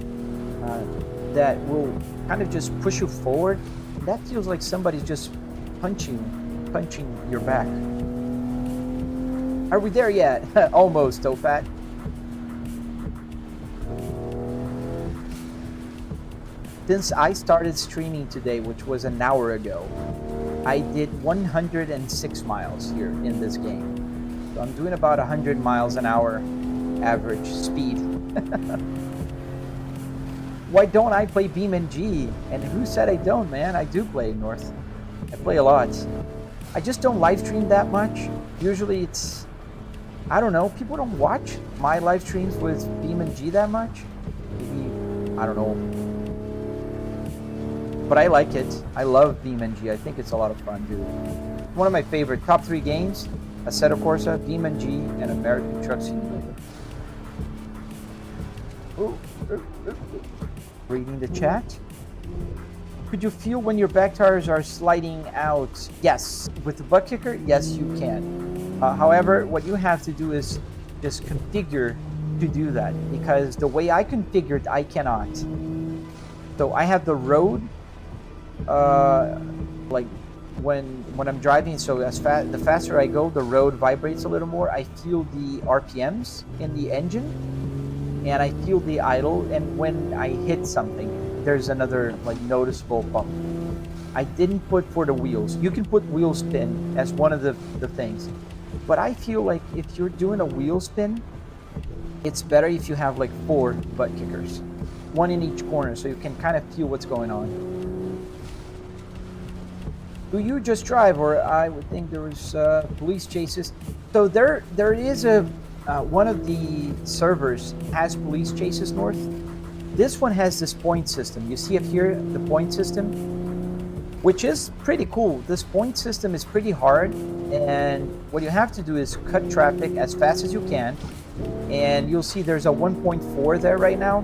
that will kind of just push you forward. That feels like somebody's just punching your back. Are we there yet? Almost, Tofat. Since I started streaming today, which was an hour ago, I did 106 miles here in this game. So I'm doing about 100 miles an hour average speed. Why don't I play BeamNG? And who said I don't, man? I do play North. I play a lot. I just don't live stream that much. Usually it's, I don't know, people don't watch my live streams with BeamNG that much. Maybe, I don't know. But I like it. I love BeamNG. I think it's a lot of fun, dude. One of my favorite top 3 games, Assetto Corsa, BeamNG, and American Truck Simulator. Reading the chat. Could you feel when your back tires are sliding out? Yes. With the butt kicker, yes, you can. However, what you have to do is just configure to do that, because the way I configured, I cannot. So I have the road, like when I'm driving, so the faster I go, the road vibrates a little more. I feel the RPMs in the engine, and I feel the idle, and when I hit something, there's another like noticeable bump. I didn't put for the wheels. You can put wheel spin as one of the things, but I feel like if you're doing a wheel spin, it's better if you have like 4 butt kickers, 1 in each corner, so you can kind of feel what's going on. Do you just drive, or I would think there was police chases? So there is a one of the servers has police chases, North. This one has this point system. You see it here, the point system, which is pretty cool. This point system is pretty hard, and what you have to do is cut traffic as fast as you can, and you'll see there's a 1.4 there right now.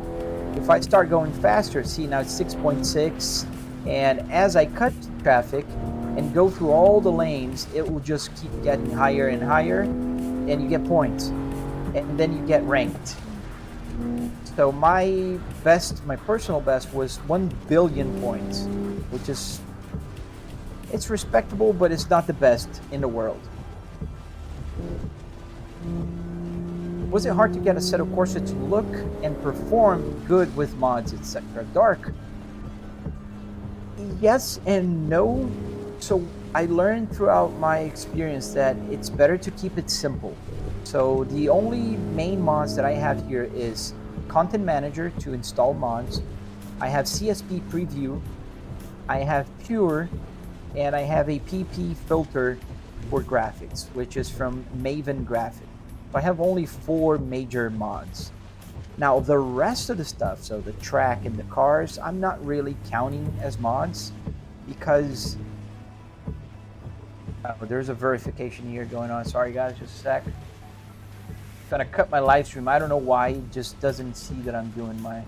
If I start going faster, see now it's 6.6, and as I cut traffic and go through all the lanes, it will just keep getting higher and higher, and you get points, and then you get ranked. So my personal best was 1 billion points, which is, it's respectable, but it's not the best in the world. Was it hard to get Assetto Corsa to look and perform good with mods, etc.? Dark. Yes and no. So I learned throughout my experience that it's better to keep it simple. So the only main mods that I have here is Content Manager to install mods. I have CSP Preview. I have Pure, and I have a PP filter for graphics, which is from Maven Graphic. So I have only 4 major mods. Now the rest of the stuff, so the track and the cars, I'm not really counting as mods because there's a verification here going on. Sorry guys, just a sec. Gonna cut my live stream. I don't know why it just doesn't see that I'm doing my.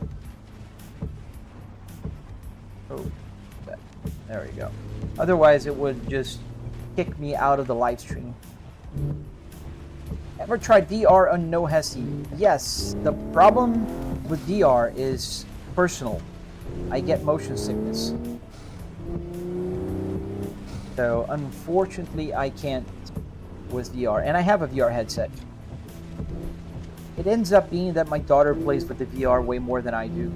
Oh, there we go. Otherwise, it would just kick me out of the live stream. Ever tried VR on no Hesi? Yes. The problem with VR is personal. I get motion sickness. So unfortunately, I can't with VR. And I have a VR headset. It ends up being that my daughter plays with the VR way more than I do.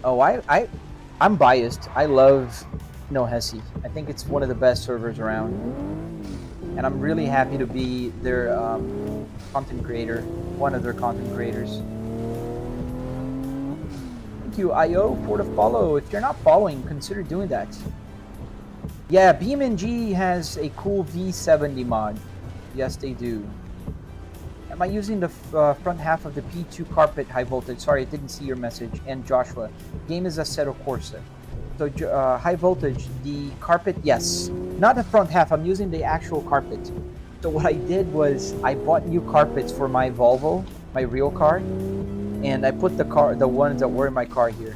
Oh, I'm biased. I love No Hesi. I think it's one of the best servers around. And I'm really happy to be their content creator, one of their content creators. Thank you, IO, for the follow. If you're not following, consider doing that. Yeah, BeamNG has a cool V70 mod. Yes, they do. Am I using the front half of the P2 carpet high voltage? Sorry, I didn't see your message. And Joshua, game is Assetto Corsa. So high voltage, the carpet, yes. Not the front half, I'm using the actual carpet. So what I did was I bought new carpets for my Volvo, my real car, and I put the ones that were in my car here.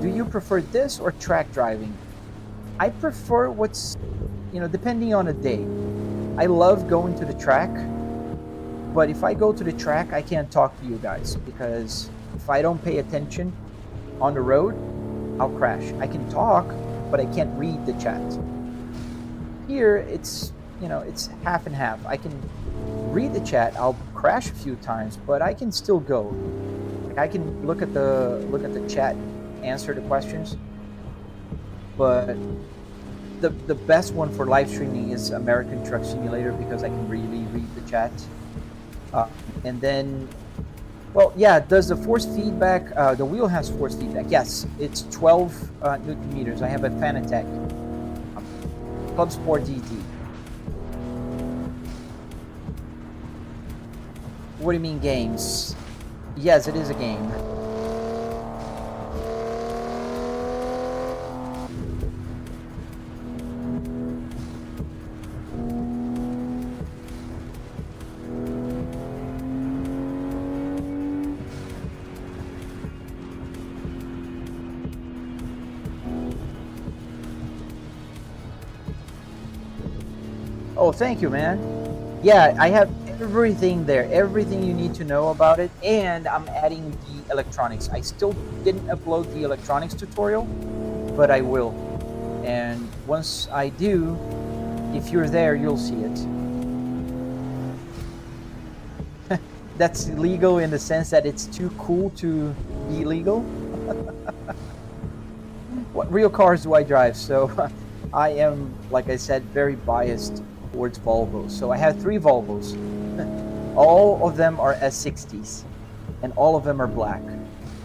Do you prefer this or track driving? I prefer what's, depending on the day. I love going to the track, but if I go to the track, I can't talk to you guys because if I don't pay attention on the road, I'll crash. I can talk, but I can't read the chat. Here, it's half and half. I can read the chat. I'll crash a few times, but I can still go. Like I can look at the chat, answer the questions, but the best one for live streaming is American Truck Simulator because I can really read the chat. And then, well, yeah, does the force feedback, the wheel has force feedback? Yes, it's 12 Newton meters. I have a Fanatec Club Sport DT. What do you mean games? Yes, it is a game. Oh, thank you, man. Yeah, I have everything there, everything you need to know about it, and I'm adding the electronics. I still didn't upload the electronics tutorial, but I will. And once I do, if you're there, you'll see it. That's legal in the sense that it's too cool to be legal. What real cars do I drive? So I am, like I said, very biased towards Volvos. So I have 3 Volvos. All of them are S60s, and all of them are black.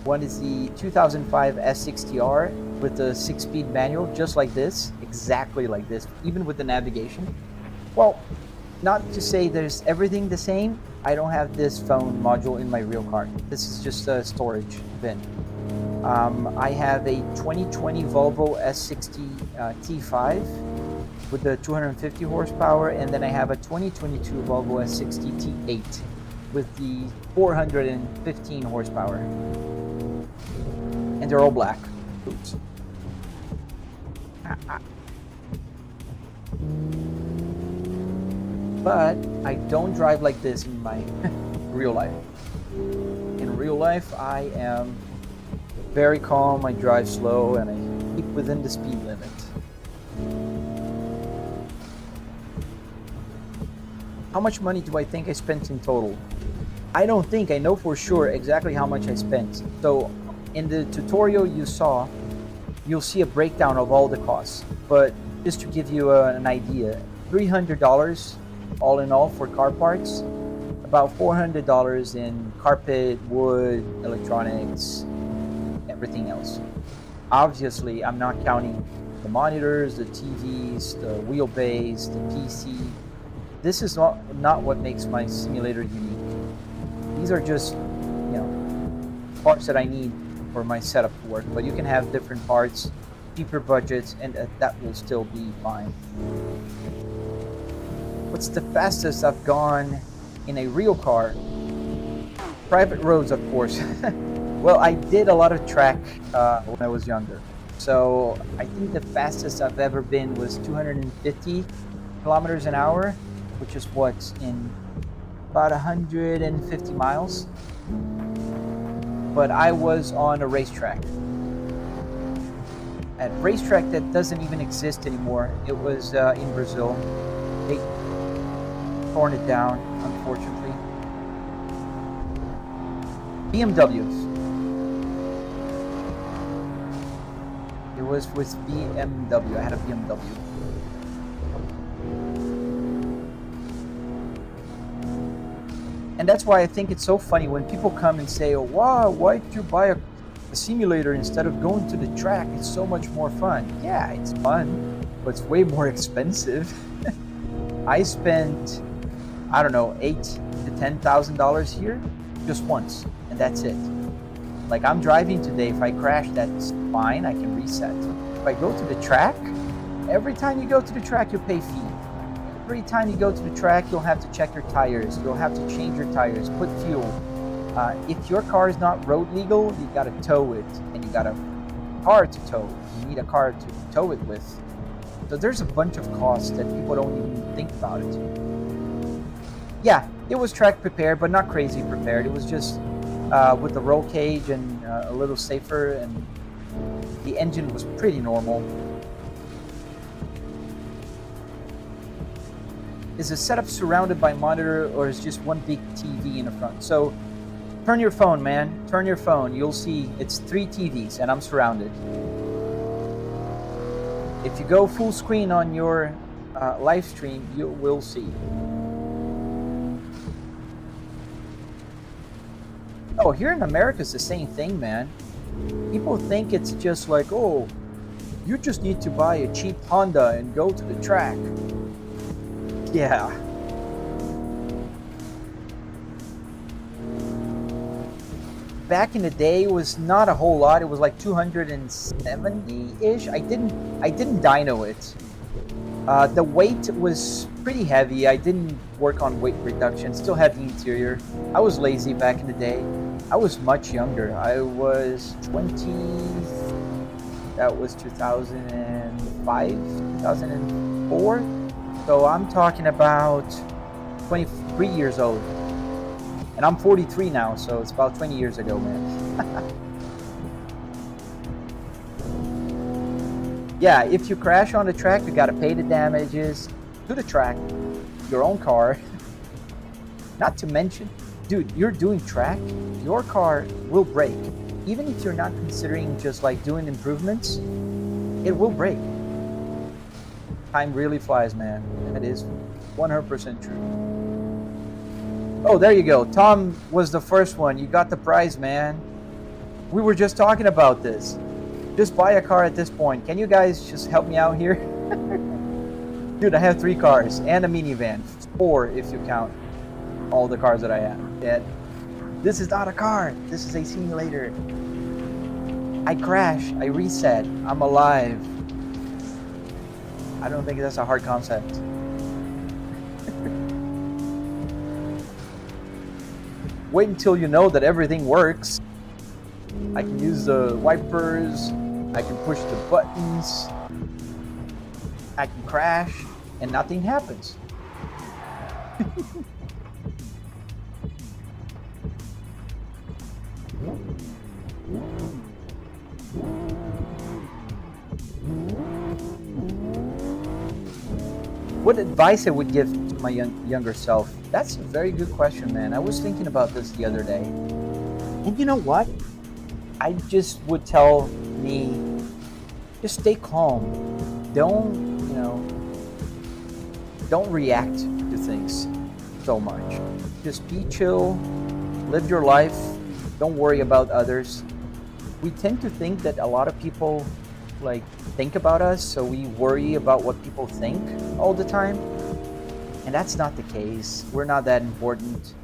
One is the 2005 S60R with the 6-speed manual, just like this, exactly like this, even with the navigation. Well, not to say there's everything the same. I don't have this phone module in my real car. This is just a storage bin. I have a 2020 Volvo S60 T5 with the 250 horsepower, and then I have a 2022 Volvo S60 T8 with the 415 horsepower. And they're all black. Oops. But I don't drive like this in my real life. In real life, I am very calm, I drive slow, and I keep within the speed limit. How much money do I think I spent in total? I don't think I know for sure exactly how much I spent. So in the tutorial you saw, you'll see a breakdown of all the costs. But just to give you an idea, $300 all in all for car parts, about $400 in carpet, wood, electronics, everything else. Obviously, I'm not counting the monitors, the TVs, the wheelbase, the PC. This is not what makes my simulator unique. These are just, parts that I need for my setup to work. But you can have different parts, cheaper budgets, and that will still be fine. What's the fastest I've gone in a real car? Private roads, of course. Well, I did a lot of track when I was younger. So I think the fastest I've ever been was 250 kilometers an hour, which is what's in about 150 miles. But I was on a racetrack. At a racetrack that doesn't even exist anymore. It was in Brazil. They torn it down, unfortunately. BMWs. It was with BMW. I had a BMW. And that's why I think it's so funny when people come and say, oh, wow, why did you buy a simulator instead of going to the track? It's so much more fun. Yeah, it's fun, but it's way more expensive. I spent, I don't know, $8,000 to $10,000 here just once, and that's it. Like, I'm driving today. If I crash, that's fine. I can reset. If I go to the track, every time you go to the track, you pay fee. Every time you go to the track, you'll have to check your tires. You'll have to change your tires, put fuel. If your car is not road legal, you gotta tow it, and you got a car to tow. You need a car to tow it with. So there's a bunch of costs that people don't even think about it. Yeah, it was track prepared, but not crazy prepared. It was just with the roll cage and a little safer, and the engine was pretty normal. Is the setup surrounded by monitor, or is just one big TV in the front? So turn your phone, man. Turn your phone. You'll see it's 3 TVs, and I'm surrounded. If you go full screen on your live stream, you will see. Oh, here in America, it's the same thing, man. People think it's just like, oh, you just need to buy a cheap Honda and go to the track. Yeah. Back in the day, it was not a whole lot. It was like 270-ish. I didn't dyno it. The weight was pretty heavy. I didn't work on weight reduction. Still had the interior. I was lazy back in the day. I was much younger. I was 20. That was 2005, 2004. So I'm talking about 23 years old. And I'm 43 now, so it's about 20 years ago, man. Yeah, if you crash on the track, you gotta pay the damages to the track, your own car. Not to mention, dude, you're doing track, your car will break. Even if you're not considering just like doing improvements, it will break. Time really flies, man. That is 100% true. Oh, there you go. Tom was the first one. You got the prize, man. We were just talking about this. Just buy a car at this point. Can you guys just help me out here? Dude, I have 3 cars and a minivan. 4 if you count all the cars that I have. Yeah. This is not a car. This is a simulator. I crash. I reset. I'm alive. I don't think that's a hard concept. Wait until you know that everything works. I can use the wipers. I can push the buttons. I can crash and nothing happens. What advice I would give to my younger self? That's a very good question, man. I was thinking about this the other day. And you know what? I just would tell me, just stay calm. Don't, don't react to things so much. Just be chill, live your life, don't worry about others. We tend to think that a lot of people like think about us, so we worry about what people think all the time. And that's not the case. We're not that important.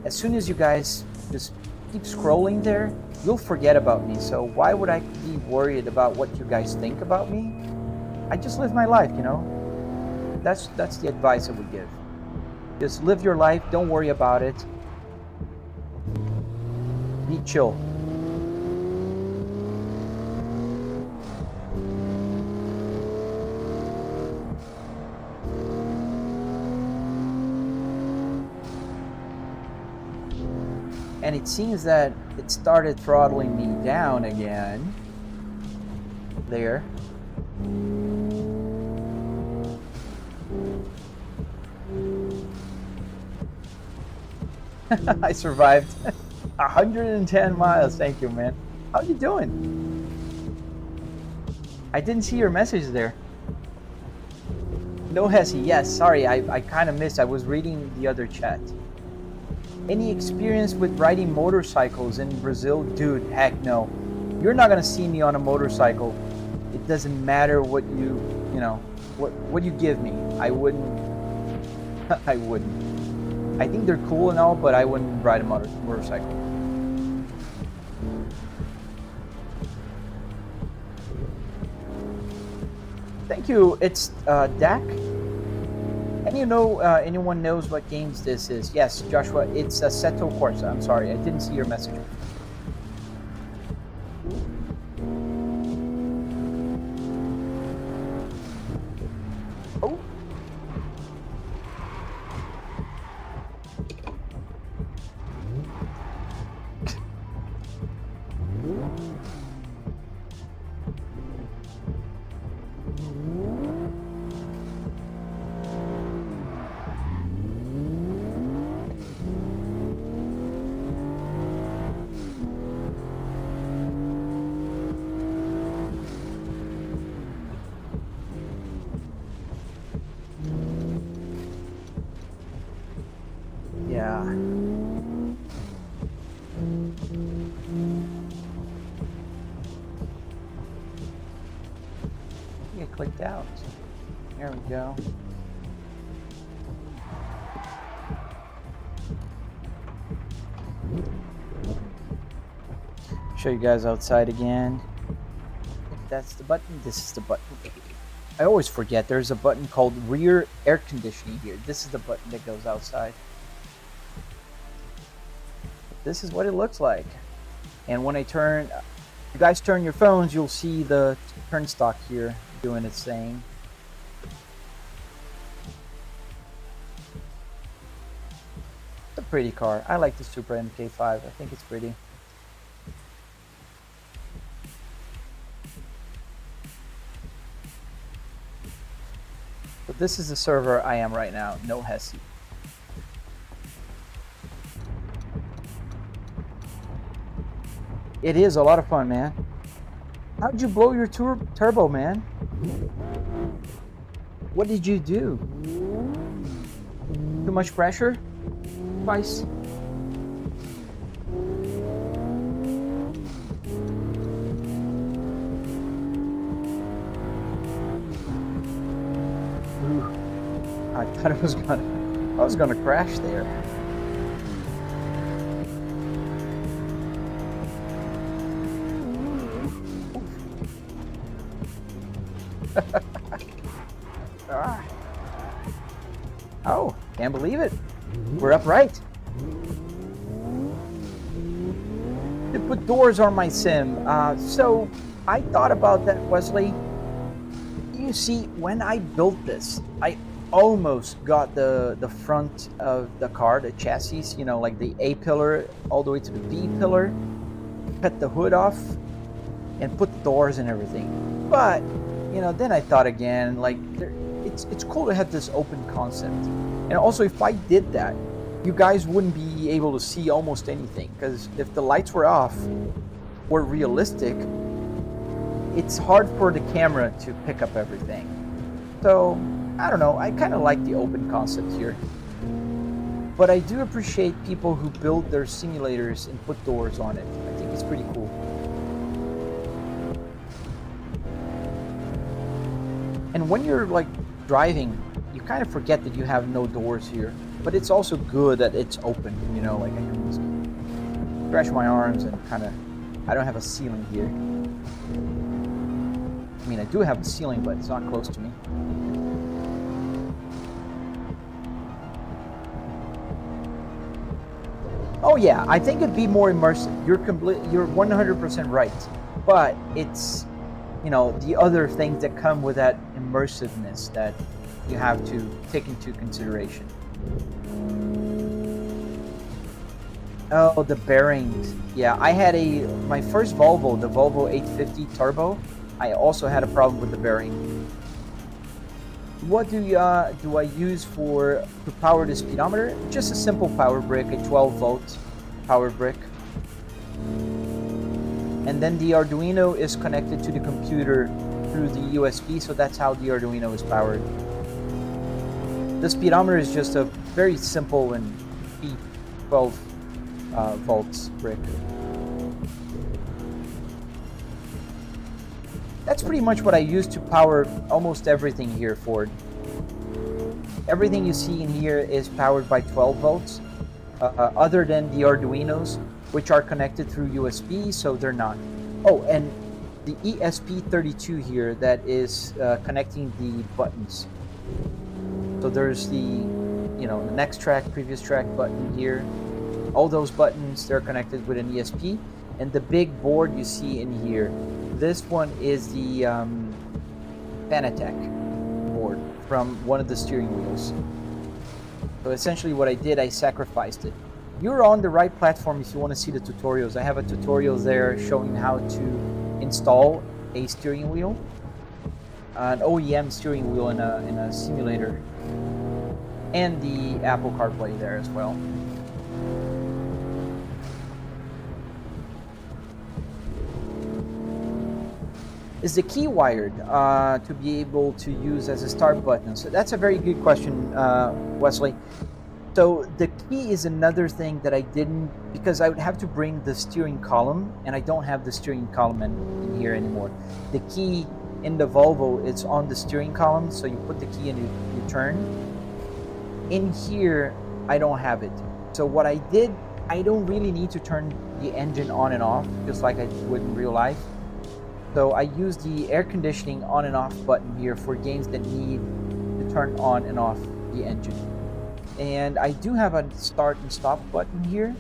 As soon as you guys just keep scrolling there, you'll forget about me. So why would I be worried about what you guys think about me? I just live my life, That's the advice I would give. Just live your life, don't worry about it. Be chill. And it seems that it started throttling me down again. There. I survived 110 miles. Thank you, man. How you doing? I didn't see your message there. No Hesi. Yes, sorry. I kind of missed. I was reading the other chat. Any experience with riding motorcycles in Brazil? Dude, heck no. You're not gonna see me on a motorcycle. It doesn't matter what what you give me. I wouldn't. I wouldn't. I think they're cool and all, but I wouldn't ride a motorcycle. Thank you. It's Dak. And anyone knows what games this is? Yes, Joshua, it's a Seto Corsa. I'm sorry, I didn't see your message. Oh. Yeah. Get clicked out. There we go. Show you guys outside again. If that's the button, this is the button. I always forget there's a button called rear air conditioning here. This is the button that goes outside. This is what it looks like. And when I turn, you guys turn your phones, you'll see the turn stock here doing its thing. It's a pretty car. I like the Supra MK5. I think it's pretty. But this is the server I am right now. No Hesi. It is a lot of fun, man. How'd you blow your turbo, man? What did you do? Too much pressure? Twice? Ooh, I thought I was gonna crash there. Oh, can't believe it. We're upright. They put doors on my sim. So I thought about that, Wesley. You see, when I built this, I almost got the front of the car, the chassis, like the A pillar all the way to the B pillar, cut the hood off, and put the doors and everything. But then I thought again, like it's cool to have this open concept. And also, if I did that, you guys wouldn't be able to see almost anything, because if the lights were off or realistic, it's hard for the camera to pick up everything. So I don't know, I kind of like the open concept here. But I do appreciate people who build their simulators and put doors on it. I think it's pretty cool. And when you're like driving, you kind of forget that you have no doors here. But it's also good that it's open, you know, like I can just stretch my arms and kind of, I don't have a ceiling here. I mean, I do have a ceiling, but it's not close to me. Oh yeah, I think it'd be more immersive. You're 100% right. But it's, you know, the other things that come with that immersiveness that you have to take into consideration. Oh, the bearings. Yeah, I had my first Volvo, the Volvo 850 Turbo. I also had a problem with the bearing. What do I use to power the speedometer? Just a simple power brick, a 12-volt power brick. And then the Arduino is connected to the computer through the USB, so that's how the Arduino is powered. The speedometer is just a very simple and cheap 12 volts brick. That's pretty much what I use to power almost everything here, Ford. Everything you see in here is powered by 12 volts, other than the Arduinos, which are connected through USB, so they're not. Oh, and the ESP32 here that is connecting the buttons. So there's the, you know, the next track, previous track button here. All those buttons, they're connected with an ESP. And the big board you see in here, this one is the Fanatec board from one of the steering wheels. So essentially what I did, I sacrificed it. You're on the right platform if you want to see the tutorials. I have a tutorial there showing how to install a steering wheel, an OEM steering wheel in a simulator, and the Apple CarPlay there as well. Is the key wired to be able to use as a start button? So that's a very good question, Wesley. So the key is another thing that I didn't, because I would have to bring the steering column, and I don't have the steering column in here anymore. The key in the Volvo is on the steering column, so you put the key and you turn. In here, I don't have it. So what I did, I don't really need to turn the engine on and off, just like I would in real life. So I use the air conditioning on and off button here for games that need to turn on and off the engine. And I do have a start and stop button here,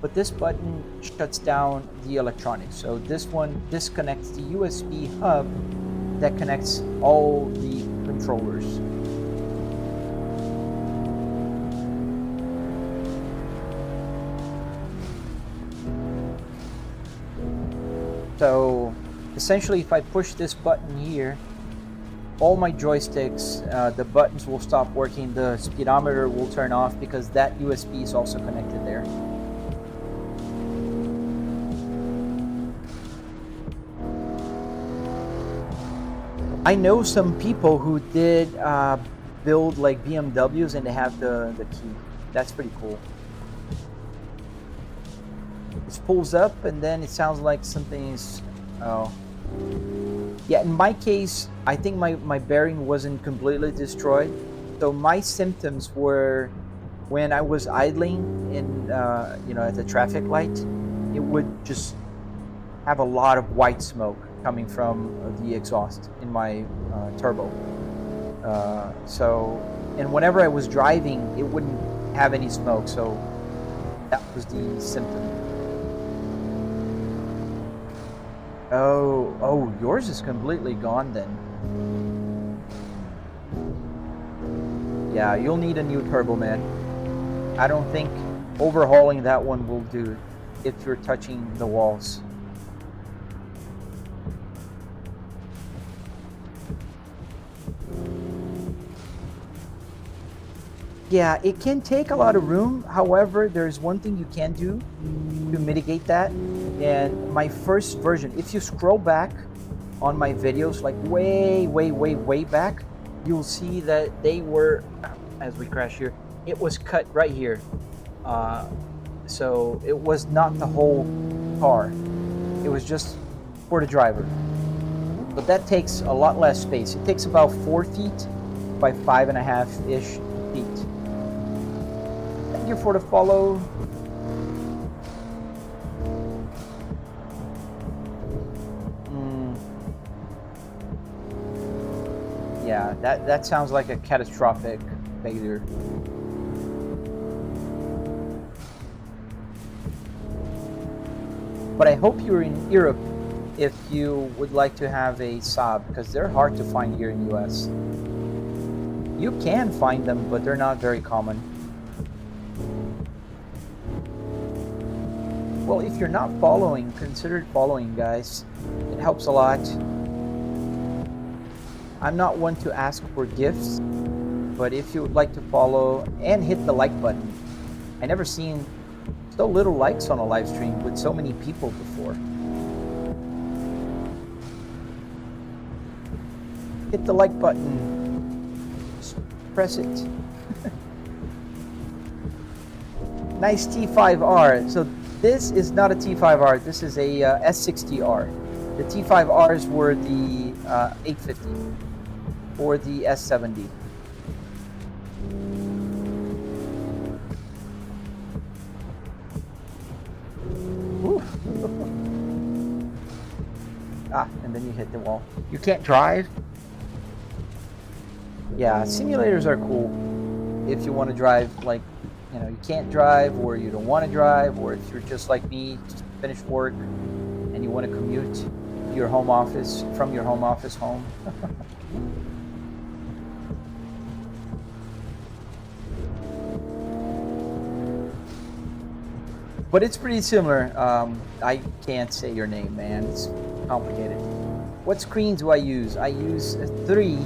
but this button shuts down the electronics. So this one disconnects the USB hub that connects all the controllers. So essentially, if I push this button here, all my joysticks, the buttons will stop working, the speedometer will turn off because that USB is also connected there. I know some people who did build like BMWs and they have the key. That's pretty cool. It pulls up and then it sounds like something's, oh. Yeah, in my case, I think my bearing wasn't completely destroyed. So my symptoms were when I was idling in, at the traffic light, it would just have a lot of white smoke coming from the exhaust in my turbo. And whenever I was driving, it wouldn't have any smoke. So that was the symptom. Oh, yours is completely gone then. Yeah, you'll need a new turbo, man. I don't think overhauling that one will do if you're touching the walls. Yeah, it can take a lot of room. However, there's one thing you can do to mitigate that. And my first version, if you scroll back on my videos, like way back, you'll see that they were, as we crash here, it was cut right here. So it was not the whole car. It was just for the driver. But that takes a lot less space. It takes about 4 feet by 5.5-ish feet. Thank you for the follow. Yeah, that sounds like a catastrophic failure. But I hope you're in Europe if you would like to have a Saab, because they're hard to find here in the US. You can find them, but they're not very common. Well, if you're not following, consider following, guys. It helps a lot. I'm not one to ask for gifts, but if you would like to follow and hit the like button. I never seen so little likes on a live stream with so many people before. Hit the like button. Just press it. Nice T5R. So this is not a T5R. This is a S60R. The T5Rs were the 850 or the S70. And then you hit the wall. You can't drive? Yeah, simulators are cool if you want to drive, like, you know, you can't drive, or you don't want to drive, or if you're just like me, just finished work and you want to commute to your home office, from your home office home. But it's pretty similar. I can't say your name, man. It's complicated. What screens do I use? I use 3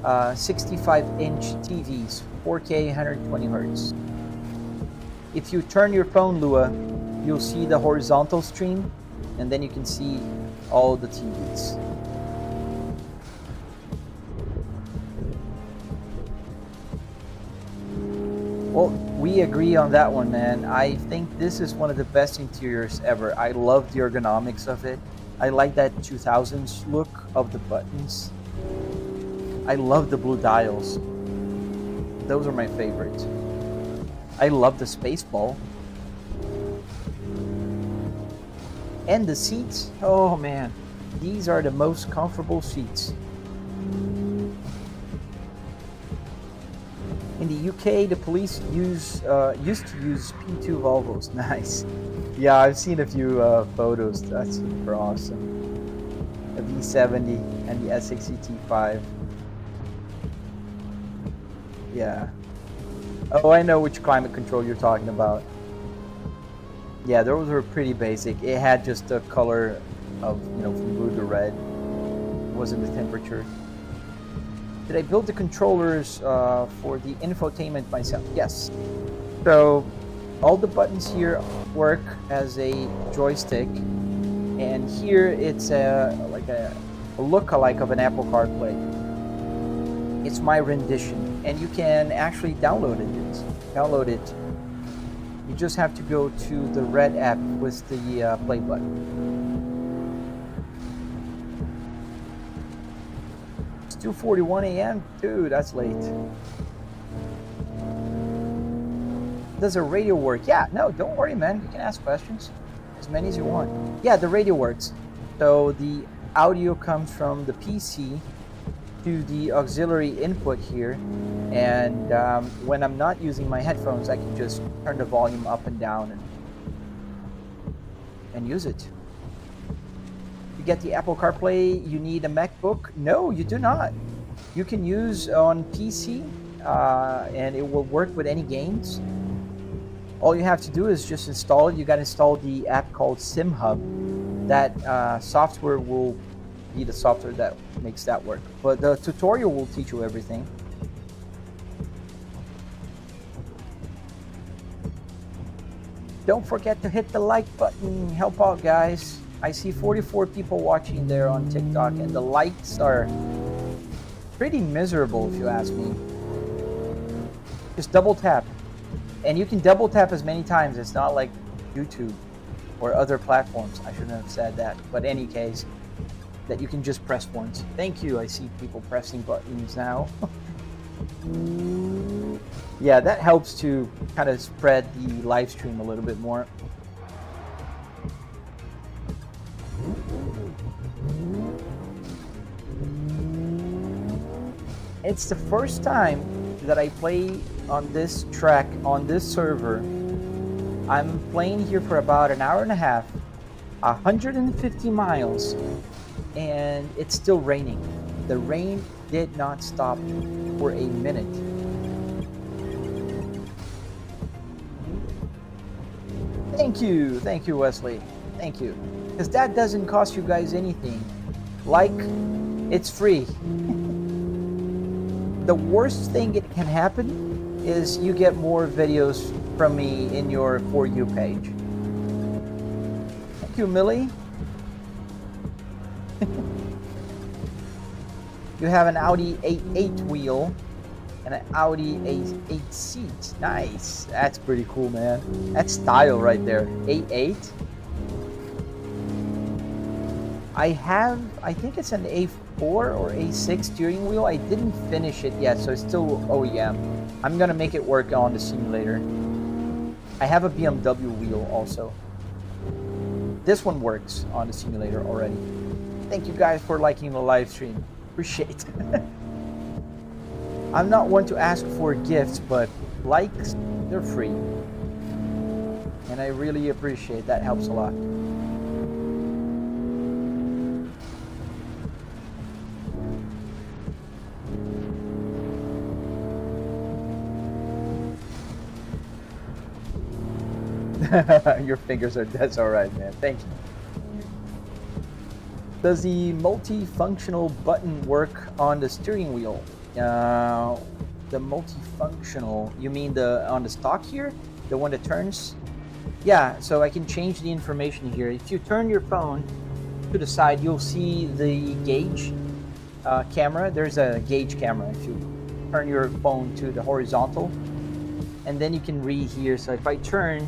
65-inch TVs, 4K, 120 Hertz. If you turn your phone, Lua, you'll see the horizontal stream, and then you can see all the TVs. Well, we agree on that one, man. I think this is one of the best interiors ever. I love the ergonomics of it. I like that 2000s look of the buttons. I love the blue dials. Those are my favorites. I love the space ball. And the seats. Oh man, these are the most comfortable seats. In the UK, the police used to use P2 Volvos. Nice. Yeah, I've seen a few photos. That's super awesome. The V70 and the S60 T5. Yeah. Oh, I know which climate control you're talking about. Yeah, those were pretty basic. It had just the color of, you know, from blue to red. It wasn't the temperature. Did I build the controllers for the infotainment myself? Yes. So all the buttons here work as a joystick, and here it's like a look-alike of an Apple CarPlay. It's my rendition, and you can actually download it. You just have to go to the red app with the play button. It's 2:41 a.m. Dude, that's late. Does the radio work? Yeah, no, don't worry, man. You can ask questions, as many as you want. Yeah, the radio works. So the audio comes from the PC to the auxiliary input here, and when I'm not using my headphones, I can just turn the volume up and down and use it. To get the Apple CarPlay, you need a MacBook? No, you do not. You can use on PC, and it will work with any games. All you have to do is just install it. You got to install the app called SimHub. That software will be the software that makes that work. But the tutorial will teach you everything. Don't forget to hit the like button. Help out, guys. I see 44 people watching there on TikTok, and the likes are pretty miserable if you ask me. Just double tap. And you can double tap as many times. It's not like YouTube or other platforms. I shouldn't have said that. But in any case, that you can just press once. Thank you. I see people pressing buttons now. Yeah, that helps to kind of spread the live stream a little bit more. It's the first time that I play on this track, on this server. I'm playing here for about an hour and a half, 150 miles, and it's still raining. The rain did not stop for a minute. Thank you, Wesley. Thank you. Because that doesn't cost you guys anything. Like, it's free. The worst thing that can happen is you get more videos from me in your For You page. Thank you, Millie. You have an Audi A8 wheel and an Audi A8 seat. Nice. That's pretty cool, man. That's style right there. A8. I think it's an A4 or A6 steering wheel. I didn't finish it yet, so it's still OEM. I'm gonna make it work on the simulator. I have a BMW wheel also. This one works on the simulator already. Thank you guys for liking the live stream. Appreciate it. I'm not one to ask for gifts, but likes, they're free. And I really appreciate that. Helps a lot. Your fingers are, that's all right, man. Thank you. Does the multifunctional button work on the steering wheel? The multifunctional, you mean on the stock here? The one that turns? Yeah, so I can change the information here. If you turn your phone to the side, you'll see the gauge camera. There's a gauge camera if you turn your phone to the horizontal. And then you can read here. So if I turn,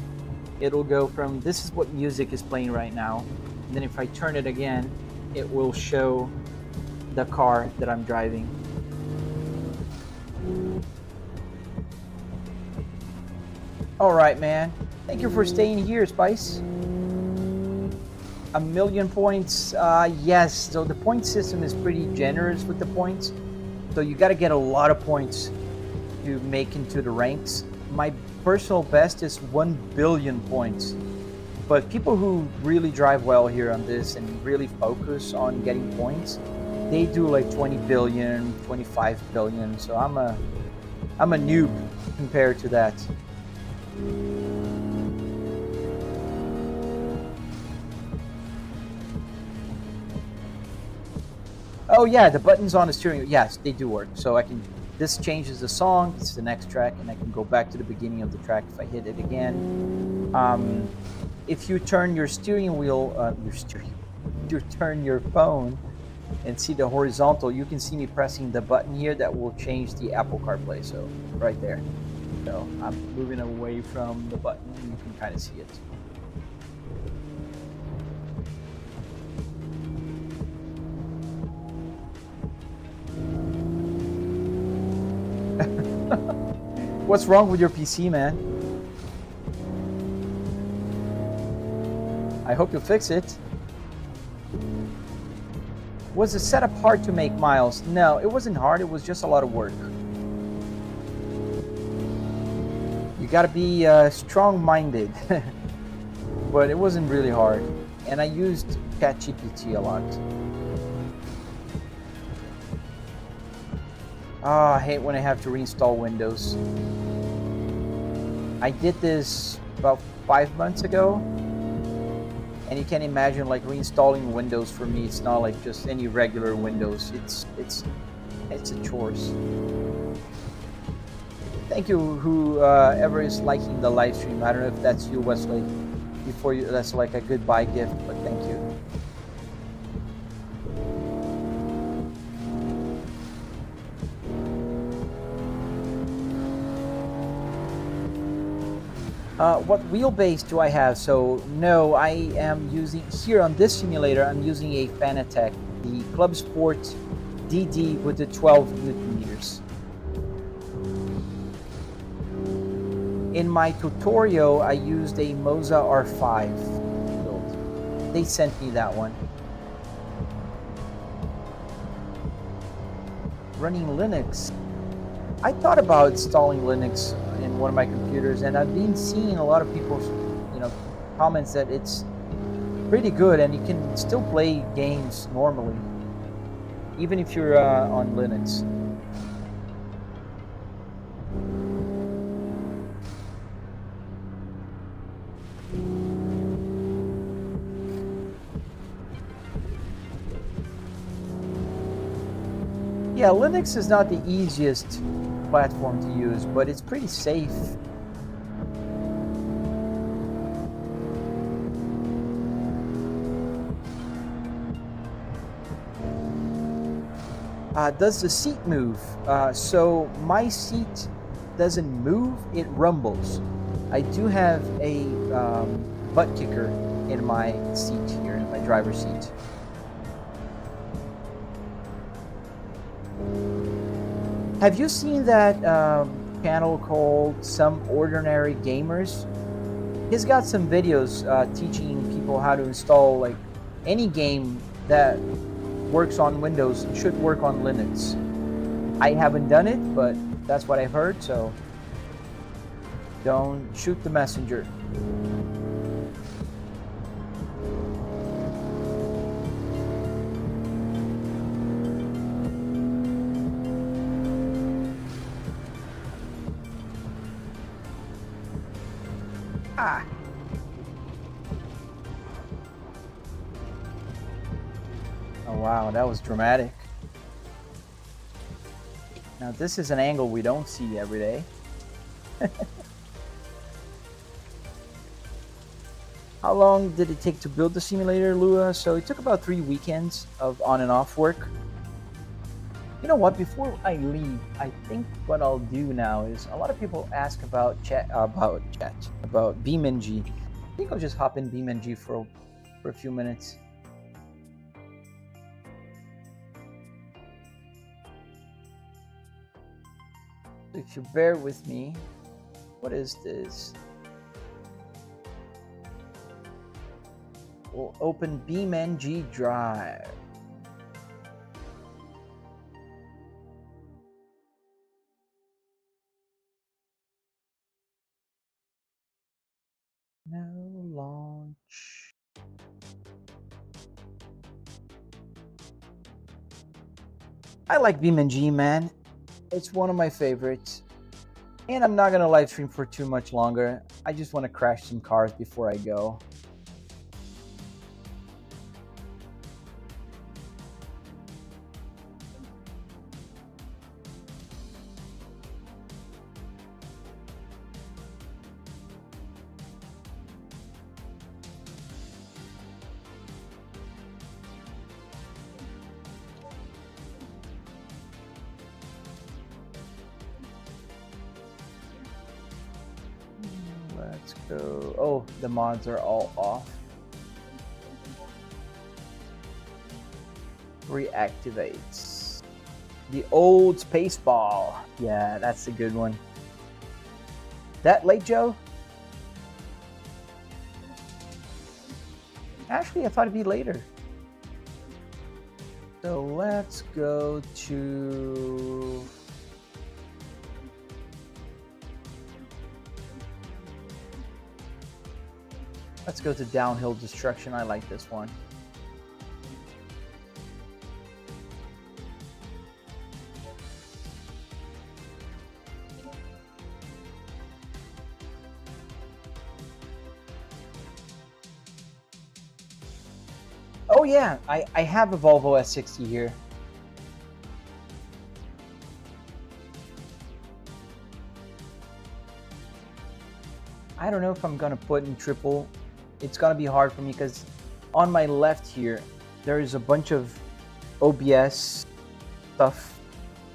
it'll go from, this is what music is playing right now. And then if I turn it again, it will show the car that I'm driving. All right, man. Thank you for staying here, Spice. 1,000,000 points. Yes, so the point system is pretty generous with the points. So you got to get a lot of points to make into the ranks. My personal best is 1,000,000,000 points. But people who really drive well here on this and really focus on getting points, they do like 20 billion, 25 billion. So I'm a noob compared to that. Oh yeah, the buttons on the steering wheel, yes, they do work. So I can, this changes the song, it's the next track, and I can go back to the beginning of the track if I hit it again. If you turn your steering wheel, you turn your phone and see the horizontal, you can see me pressing the button here that will change the Apple CarPlay. So right there. So I'm moving away from the button and you can kind of see it. What's wrong with your PC, man? I hope you'll fix it. Was the setup hard to make, Miles? No, it wasn't hard. It was just a lot of work. You gotta be strong-minded. But it wasn't really hard. And I used ChatGPT a lot. I hate when I have to reinstall Windows. I did this about 5 months ago. And you can imagine, like, reinstalling Windows for me, it's not like just any regular Windows. It's a chore. Thank you, whoever is liking the live stream. I don't know if that's you, Wesley. Before you, that's like a goodbye gift, but thank you. What wheelbase do I have? So no, I am using here on this simulator. I'm using a Fanatec, the Club Sport DD with the 12 Newton meters. In my tutorial, I used a Moza R5 build. They sent me that one. Running Linux. I thought about installing Linux in one of my computers, and I've been seeing a lot of people's, comments that it's pretty good and you can still play games normally, even if you're on Linux. Yeah, Linux is not the easiest platform to use, but it's pretty safe. Does the seat move? So my seat doesn't move, it rumbles. I do have a butt kicker in my seat here, in my driver's seat. Have you seen that channel called Some Ordinary Gamers? He's got some videos teaching people how to install like any game that works on Windows should work on Linux. I haven't done it, but that's what I've heard, so don't shoot the messenger. Ah. Oh wow, that was dramatic. Now this is an angle we don't see every day. How long did it take to build the simulator, Lua? So it took about 3 weekends of on and off work. You know what? Before I leave, I think what I'll do now is a lot of people ask about BeamNG. I think I'll just hop in BeamNG for a few minutes. If you bear with me, what is this? We'll open BeamNG Drive. No launch. I like BeamNG, man. It's one of my favorites. And I'm not gonna live stream for too much longer. I just want to crash some cars before I go. Let's go. Oh, the mods are all off. Reactivates. The old space ball. Yeah, that's a good one. That late, Joe? Actually, I thought it'd be later. So let's go to... Let's go to Downhill Destruction. I like this one. Oh yeah, I have a Volvo S60 here. I don't know if I'm gonna put in triple. It's gonna be hard for me because on my left here, there is a bunch of OBS stuff.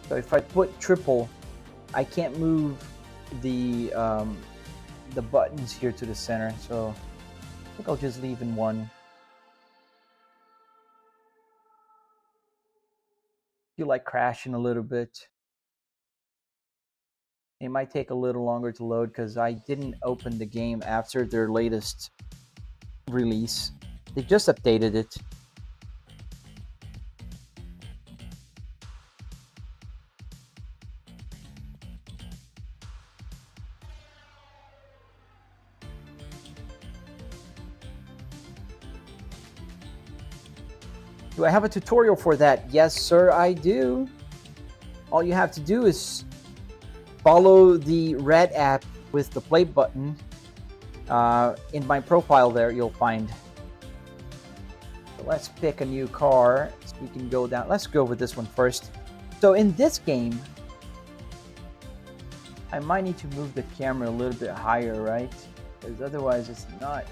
So if I put triple, I can't move the buttons here to the center. So I think I'll just leave in one. Feel like crashing a little bit. It might take a little longer to load because I didn't open the game after their latest release. They just updated it. Do I have a tutorial for that? Yes, sir, I do. All you have to do is follow the red app with the play button. In my profile there, you'll find. So let's pick a new car so we can go down. Let's go with this one first. So in this game, I might need to move the camera a little bit higher, right? Because otherwise it's not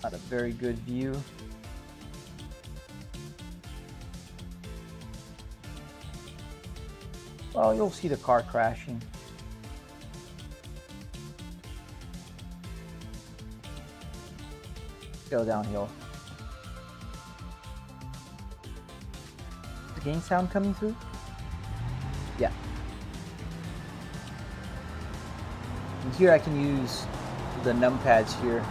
a very good view. Well, you'll see the car crashing. Go downhill. Is the game sound coming through? Yeah. And here I can use the numpads here.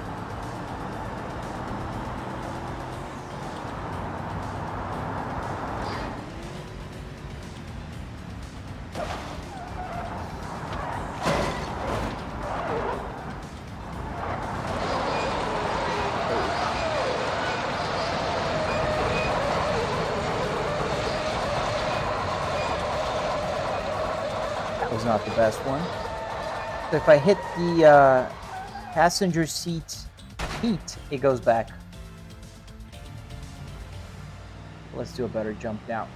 Was not the best one. So if I hit the passenger seat heat, it goes back. Let's do a better jump now.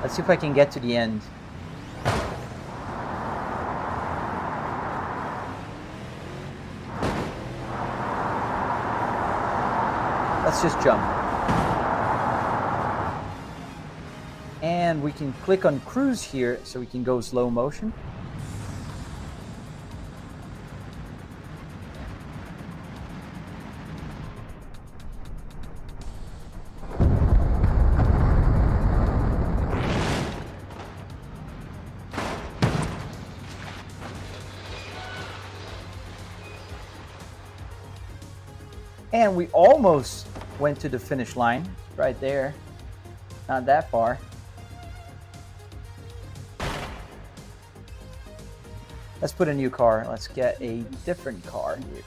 Let's see if I can get to the end. Let's just jump. And we can click on cruise here so we can go slow motion. And we almost went to the finish line, right there. Not that far. Let's put a new car. Let's get a different car here.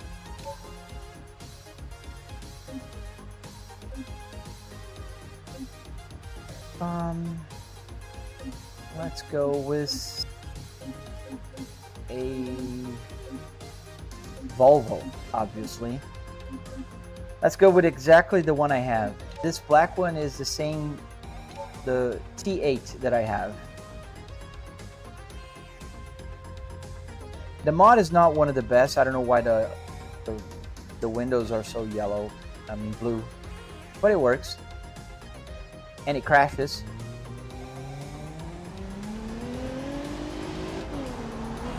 Let's go with a Volvo, obviously. Let's go with exactly the one I have. This black one is the same, the T8 that I have. The mod is not one of the best. I don't know why the windows are so yellow, I mean blue, but it works. And it crashes.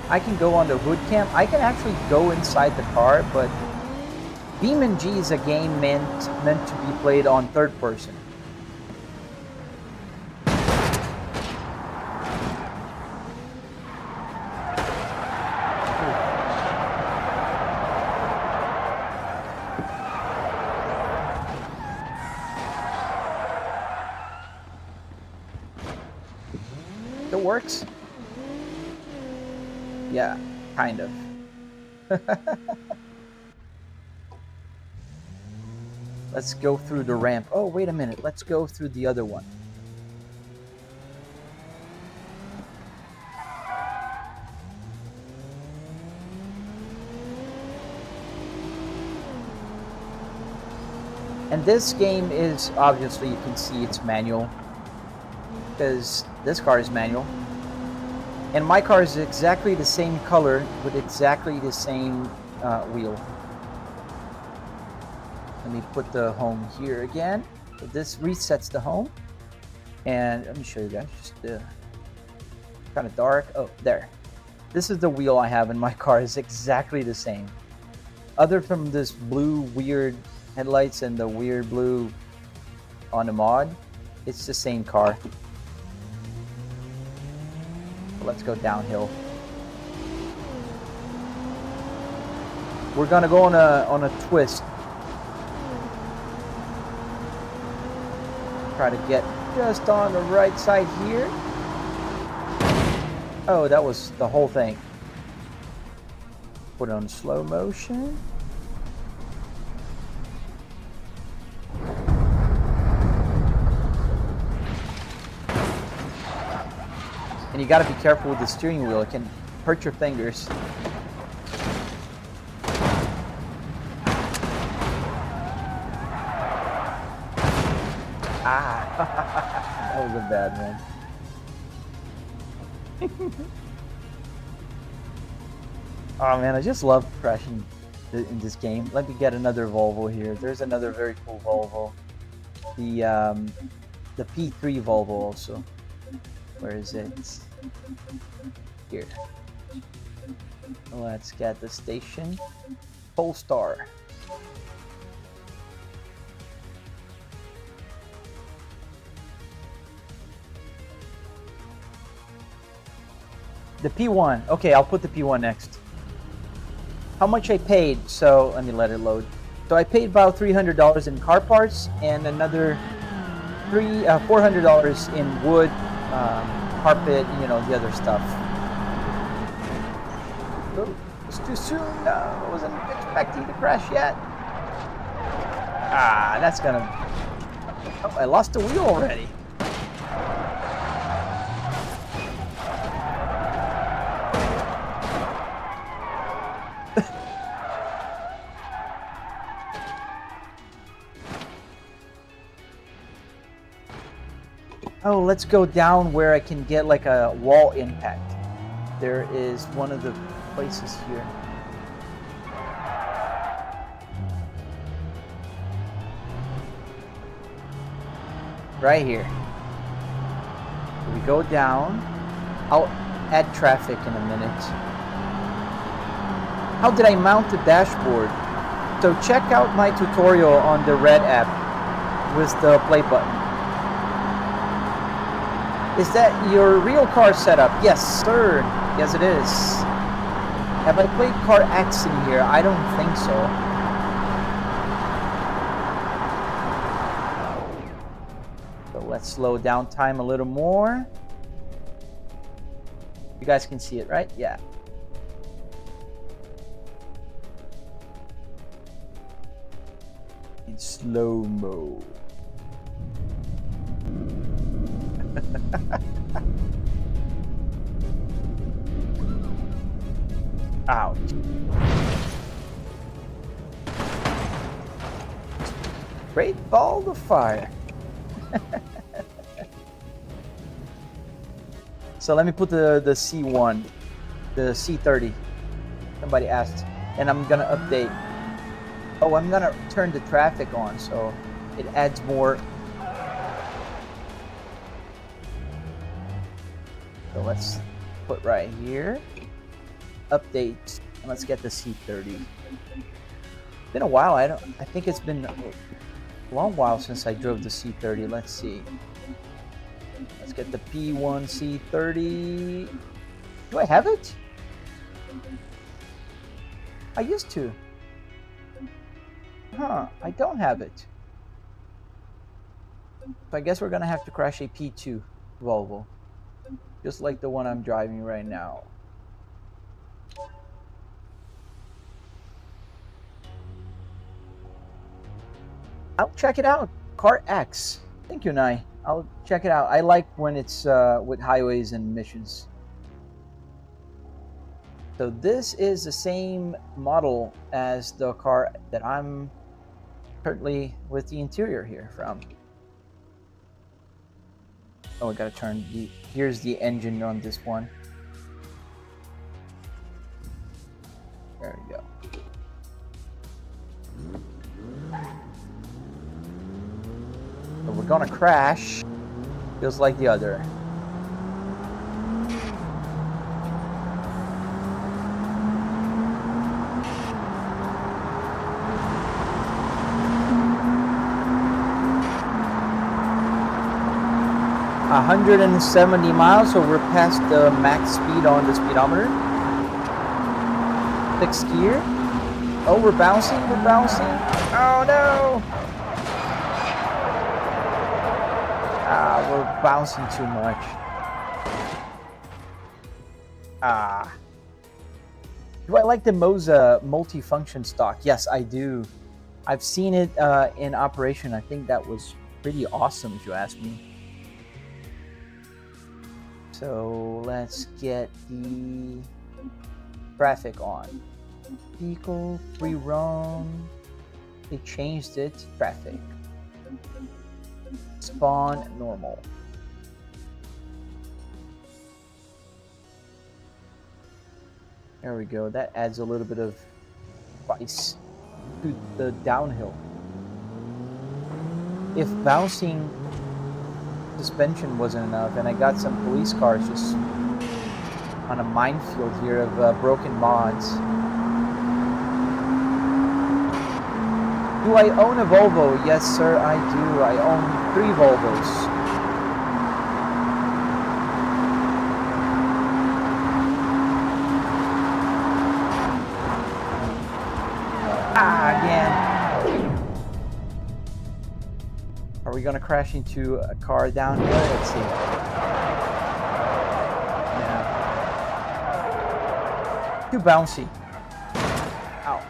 I can go on the hood cam. I can actually go inside the car, but BeamNG is a game meant to be played on third person. It works. Yeah, kind of. Let's go through the ramp. Oh, wait a minute. Let's go through the other one. And this game is, obviously you can see it's manual, because this car is manual. And my car is exactly the same color with exactly the same wheel. Let me put the home here again. So this resets the home. And let me show you guys, just kind of dark. Oh, there. This is the wheel I have in my car. It's exactly the same. Other from this blue weird headlights and the weird blue on the mod, it's the same car. Let's go downhill. We're gonna go on a twist. Try to get just on the right side here. Oh, that was the whole thing. Put it on slow motion. And you gotta be careful with the steering wheel. It can hurt your fingers. Ah, that was a bad one. Oh man, I just love crashing in this game. Let me get another Volvo here. There's another very cool Volvo. The P3 Volvo also. Where is it? Here. Let's get the station. Polestar. The P1. Okay, I'll put the P1 next. How much I paid? So let me let it load. So I paid about $300 in car parts and another $400 in wood, carpet, you know, the other stuff. Oh, it's too soon. No, I wasn't expecting to crash yet. Ah, that's gonna. Oh, I lost the wheel already. Oh, let's go down where I can get like a wall impact. There is one of the places here. Right here. We go down. I'll add traffic in a minute. How did I mount the dashboard? So check out my tutorial on the Red app with the play button. Is that your real car setup? Yes, sir. Yes, it is. Have I played Car X in here? I don't think so. So let's slow down time a little more. You guys can see it, right? Yeah. In slow-mo. Ouch. Great ball of fire. So let me put the C1, the C30. Somebody asked, and I'm gonna update. Oh, I'm gonna turn the traffic on so it adds more. So let's put right here. Update. And let's get the C30. Been a while. I think it's been a long while since I drove the C30. Let's see. Let's get the P1 C30. Do I have it? I used to. Huh, I don't have it. So I guess we're gonna have to crash a P2 Volvo. Just like the one I'm driving right now. I'll check it out. Car X. Thank you, Nai. I'll check it out. I like when it's with highways and missions. So this is the same model as the car that I'm Certainly with the interior here from. Oh, I gotta turn the. Here's the engine on this one. There we go. So we're gonna crash. Feels like the other. A 170 miles, so we're past the max speed on the speedometer. Fixed gear. Oh, we're bouncing, we're bouncing. Oh no! We're bouncing too much. Do I like the Moza multifunction stock? Yes, I do. I've seen it in operation. I think that was pretty awesome, if you ask me. So let's get the graphic on. Vehicle, free roam. They changed it. Traffic. Spawn, normal. There we go. That adds a little bit of spice to the downhill. If bouncing suspension wasn't enough, and I got some police cars just on a minefield here of broken mods. Do I own a Volvo? Yes, sir, I do. I own 3 Volvos. Again. Are we gonna crash into a car down here? Let's see. Yeah. Too bouncy. Ow.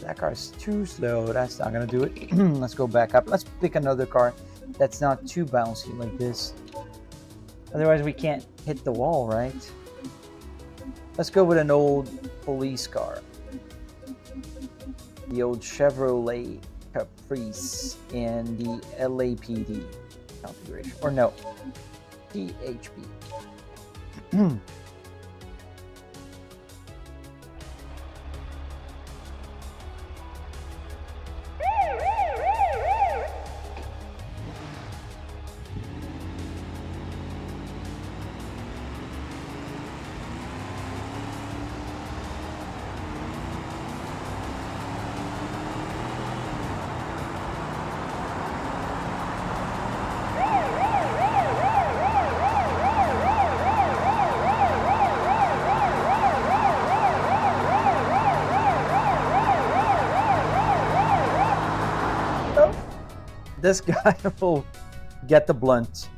That car is too slow. That's not gonna do it. Let's go back up. Let's pick another car that's not too bouncy like this. Otherwise we can't hit the wall, right? Let's go with an old police car. The old Chevrolet Caprice in the LAPD configuration. Or no, PHP. This guy will get the blunt.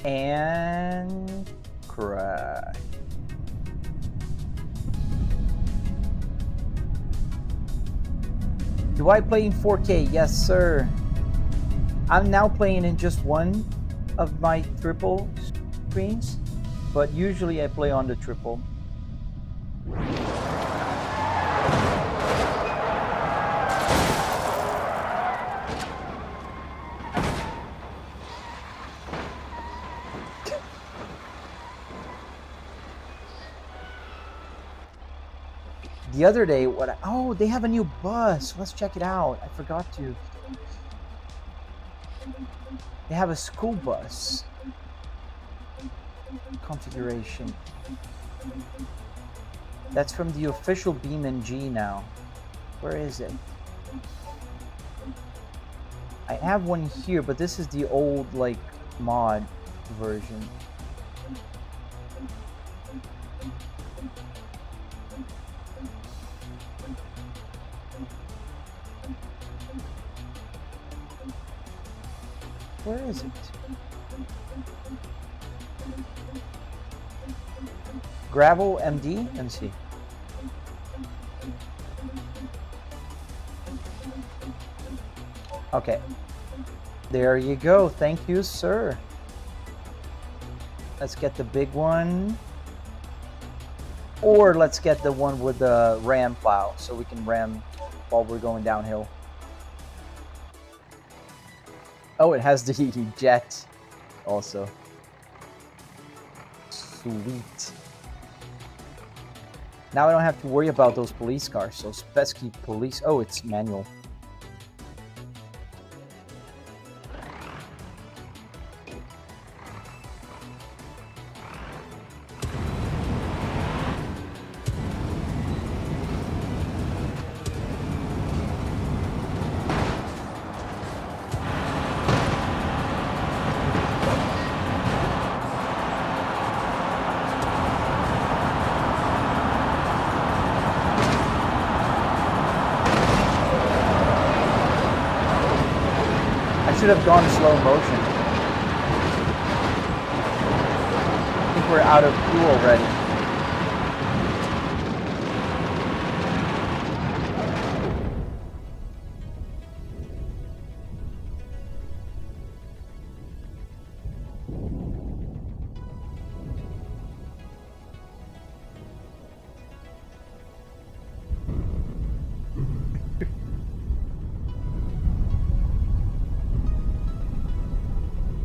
And crash. Do I play in 4K? Yes, sir. I'm now playing in just one of my triple screens, but usually I play on the triple. The other day, oh, they have a new bus. Let's check it out. I forgot to. They have a school bus configuration. That's from the official BeamNG now. Where is it? I have one here, but this is the old, like, mod version. Where is it? Gravel MD? Let me see. Okay. There you go. Thank you, sir. Let's get the big one. Or let's get the one with the ram plow so we can ram while we're going downhill. Oh, it has the jet also. Sweet. Now I don't have to worry about those police cars. Those pesky police. Oh, it's manual. Should have gone slow motion. I think we're out of fuel already.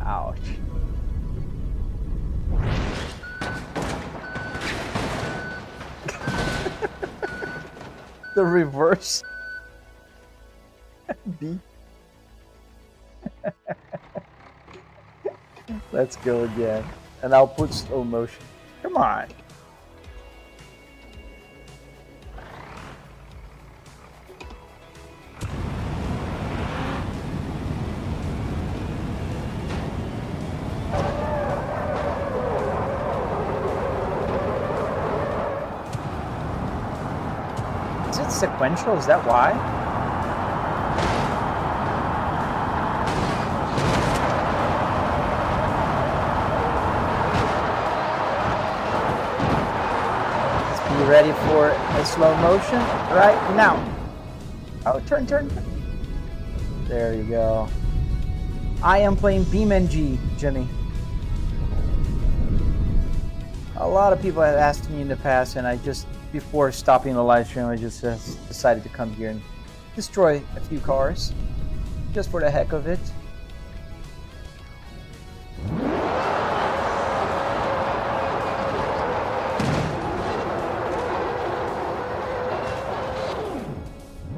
Ouch. The reverse. B. Let's go again. And I'll put slow motion. Come on. Is it sequential? Is that why? Let's be ready for a slow motion right now. Oh, turn. There you go. I am playing BeamNG, Jimmy. A lot of people have asked me in the past, and I just, before stopping the live stream, I just decided to come here and destroy a few cars, just for the heck of it.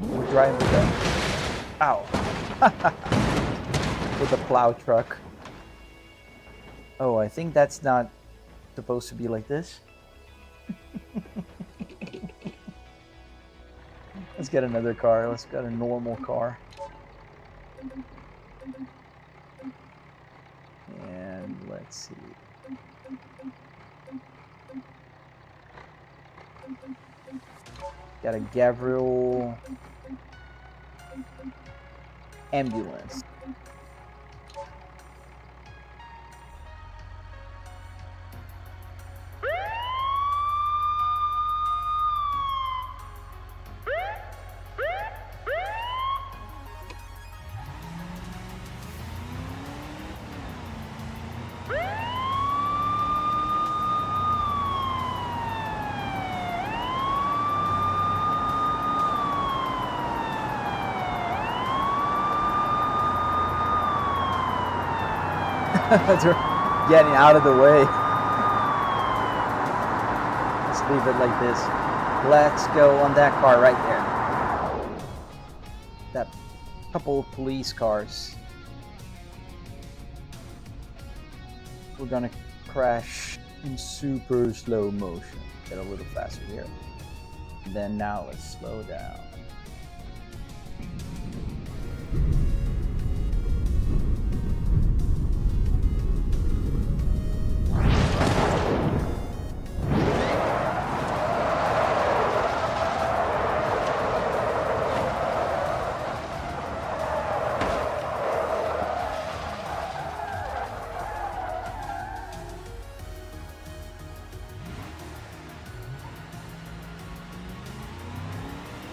We're driving with that. Ow. With the plow truck. Oh, I think that's not supposed to be like this. Let's get another car. Let's get a normal car. And let's see. Got a Gabriel ambulance. They're getting out of the way. Let's leave it like this. Let's go on that car right there. That couple of police cars. We're gonna crash in super slow motion. Get a little faster here. And then now let's slow down.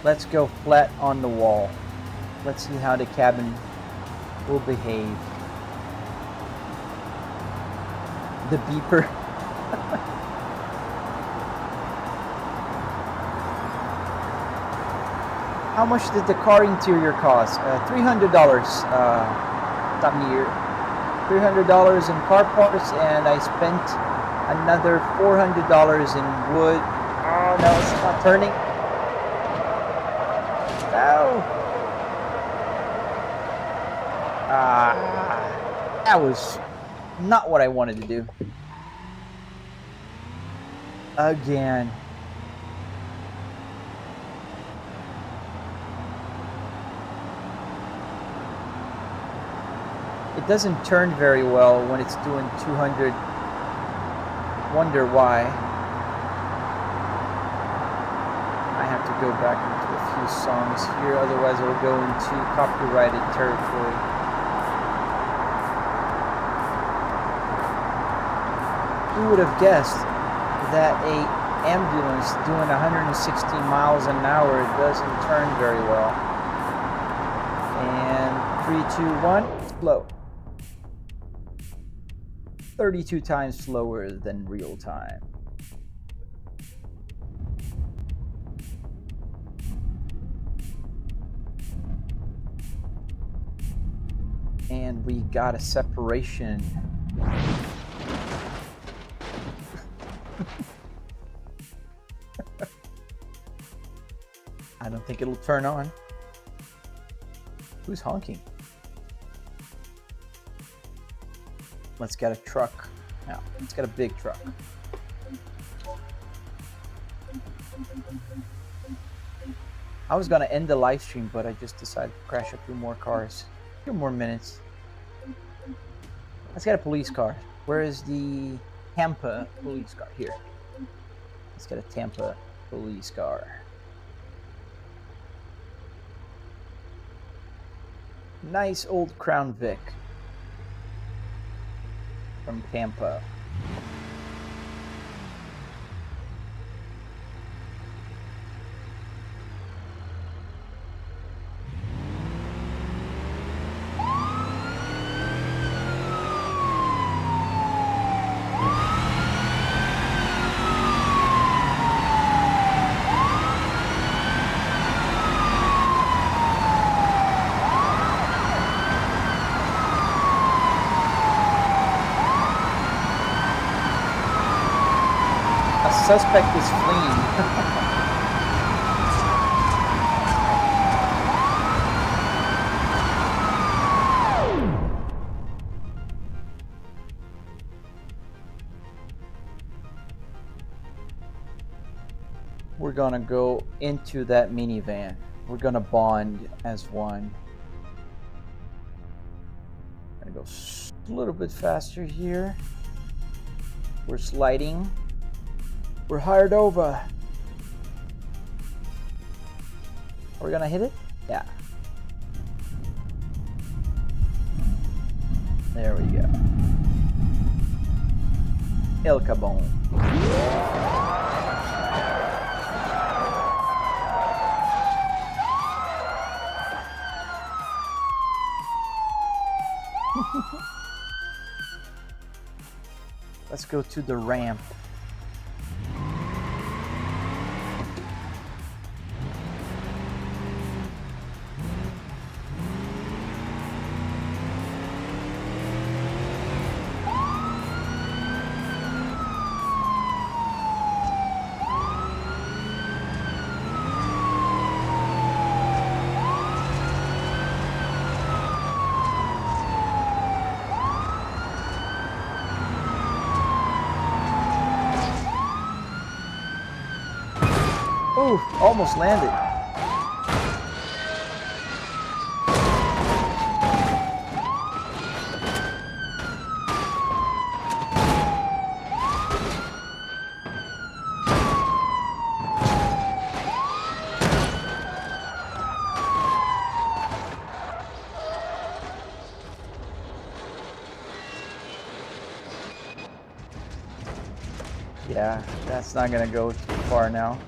Let's go flat on the wall. Let's see how the cabin will behave. The beeper. How much did the car interior cost? $300, Tamir. $300 in car parts, and I spent another $400 in wood. Oh no, it's not turning. No. That was not what I wanted to do. Again. It doesn't turn very well when it's doing 200. Wonder why. I have to go back into a few songs here, otherwise I'll go into copyrighted territory. Who would have guessed that a ambulance doing 160 miles an hour doesn't turn very well? And 3, 2, 1, slow. 32 times slower than real time. And we got a separation. I don't think it'll turn on. Who's honking? Let's get a truck. Now, let's get a big truck. I was gonna end the live stream, but I just decided to crash a few more cars. A few more minutes. Let's get a police car. Where is the Tampa police car? Here. Let's get a Tampa police car. Nice old Crown Vic. From Tampa. Suspect is fleeing. We're gonna go into that minivan. We're gonna bond as one. Gonna go a little bit faster here. We're sliding. We're hired over. We're gonna hit it? Yeah. There we go. El Cabon. Let's go to the ramp. Ooh, almost landed. Yeah, that's not gonna go too far now.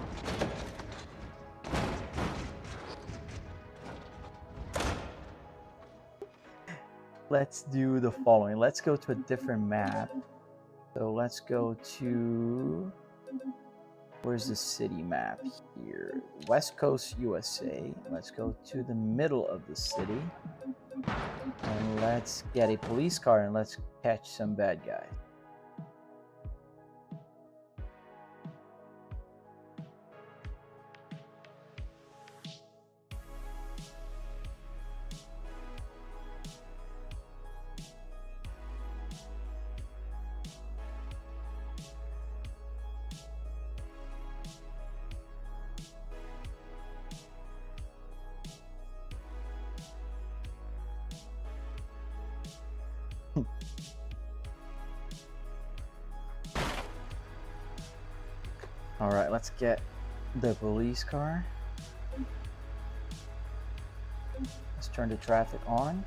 let's do the following. Let's go to a different map. So let's go to, where's the city map here? West Coast, USA. Let's go to the middle of the city. And let's get a police car and let's catch some bad guys. All right, let's get the police car. Let's turn the traffic on.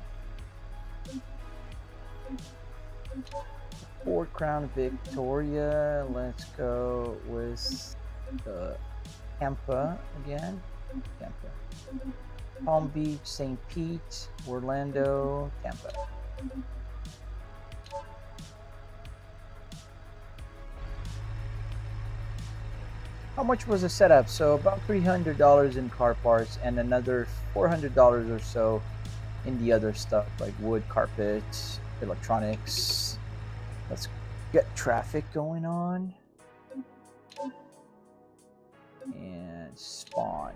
Ford Crown Victoria. Let's go with the Tampa again. Tampa. Palm Beach, St. Pete, Orlando, Tampa. How much was the setup? So about $300 in car parts and another $400 or so in the other stuff like wood, carpet, electronics. Let's get traffic going on. And spawn.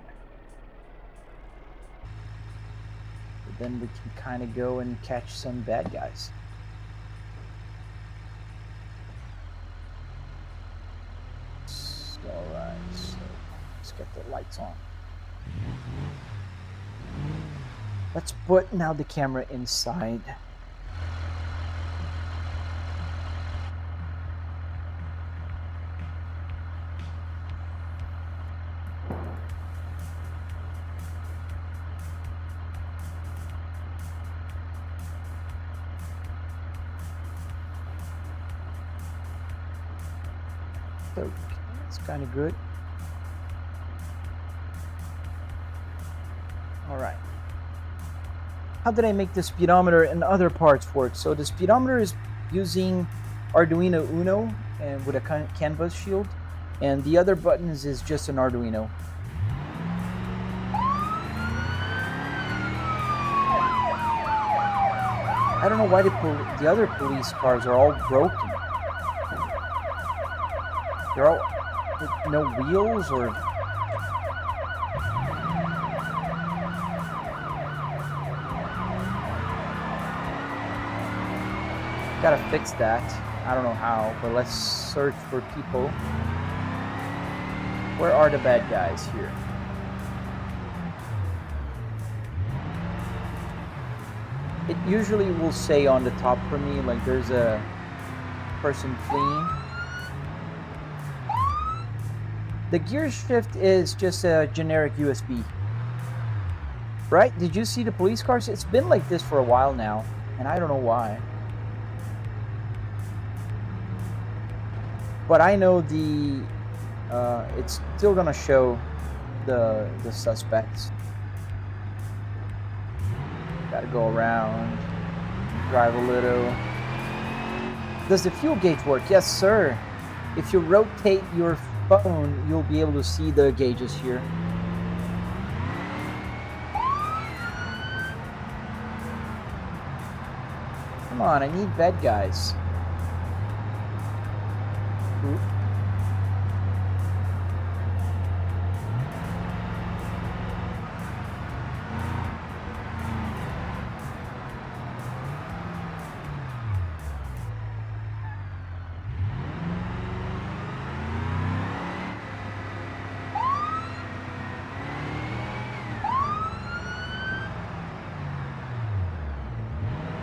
But then we can kind of go and catch some bad guys. Alright, so let's get the lights on. Let's put now the camera inside. So it's kind of good. All right. How did I make the speedometer and other parts work? So the speedometer is using Arduino Uno and with a CAN bus shield, and the other buttons is just an Arduino. I don't know why the other police cars are all broken. They're all with no wheels or... Gotta fix that. I don't know how, but let's search for people. Where are the bad guys here? It usually will say on the top for me, like there's a person fleeing. The gear shift is just a generic USB. Right? Did you see the police cars? It's been like this for a while now, and I don't know why. But I know the it's still gonna show the suspects. Gotta go around, drive a little. Does the fuel gauge work? Yes, sir. If you rotate your phone, you'll be able to see the gauges here. Come on, I need bad guys. Ooh.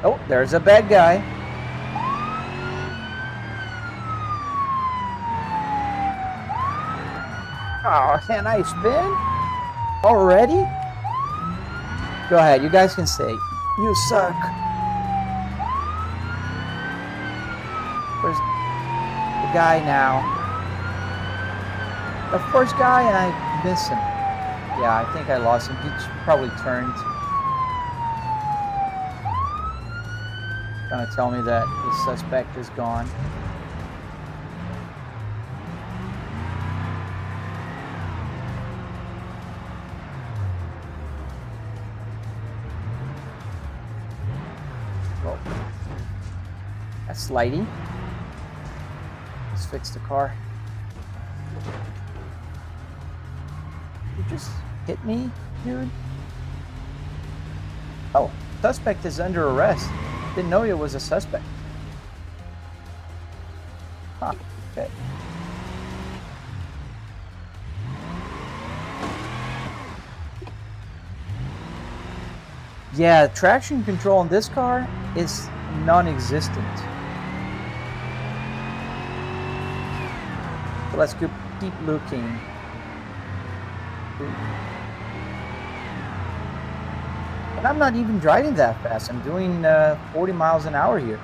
Oh, there's a bad guy. Oh, can I spin? Already? Go ahead, you guys can say, you suck. Where's the guy now? The first guy, and I miss him. Yeah, I think I lost him. He probably turned. Trying to tell me that the suspect is gone. Oh, that's Lighty. Let's fix the car. You just hit me, dude? Oh, suspect is under arrest. Didn't know it was a suspect. Huh, okay. Yeah, traction control in this car is non-existent. So let's keep looking. And I'm not even driving that fast. I'm doing 40 miles an hour here.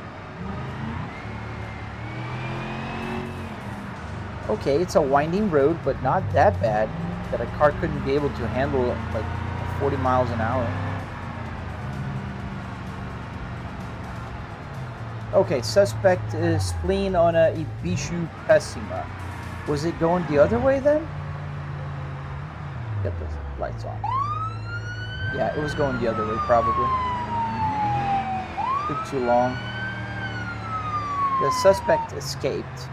Okay, it's a winding road, but not that bad that a car couldn't be able to handle like 40 miles an hour. Okay, suspect is fleeing on a Ibishu Pessima. Was it going the other way then? Get the lights on. Yeah, it was going the other way probably. Took too long. The suspect escaped.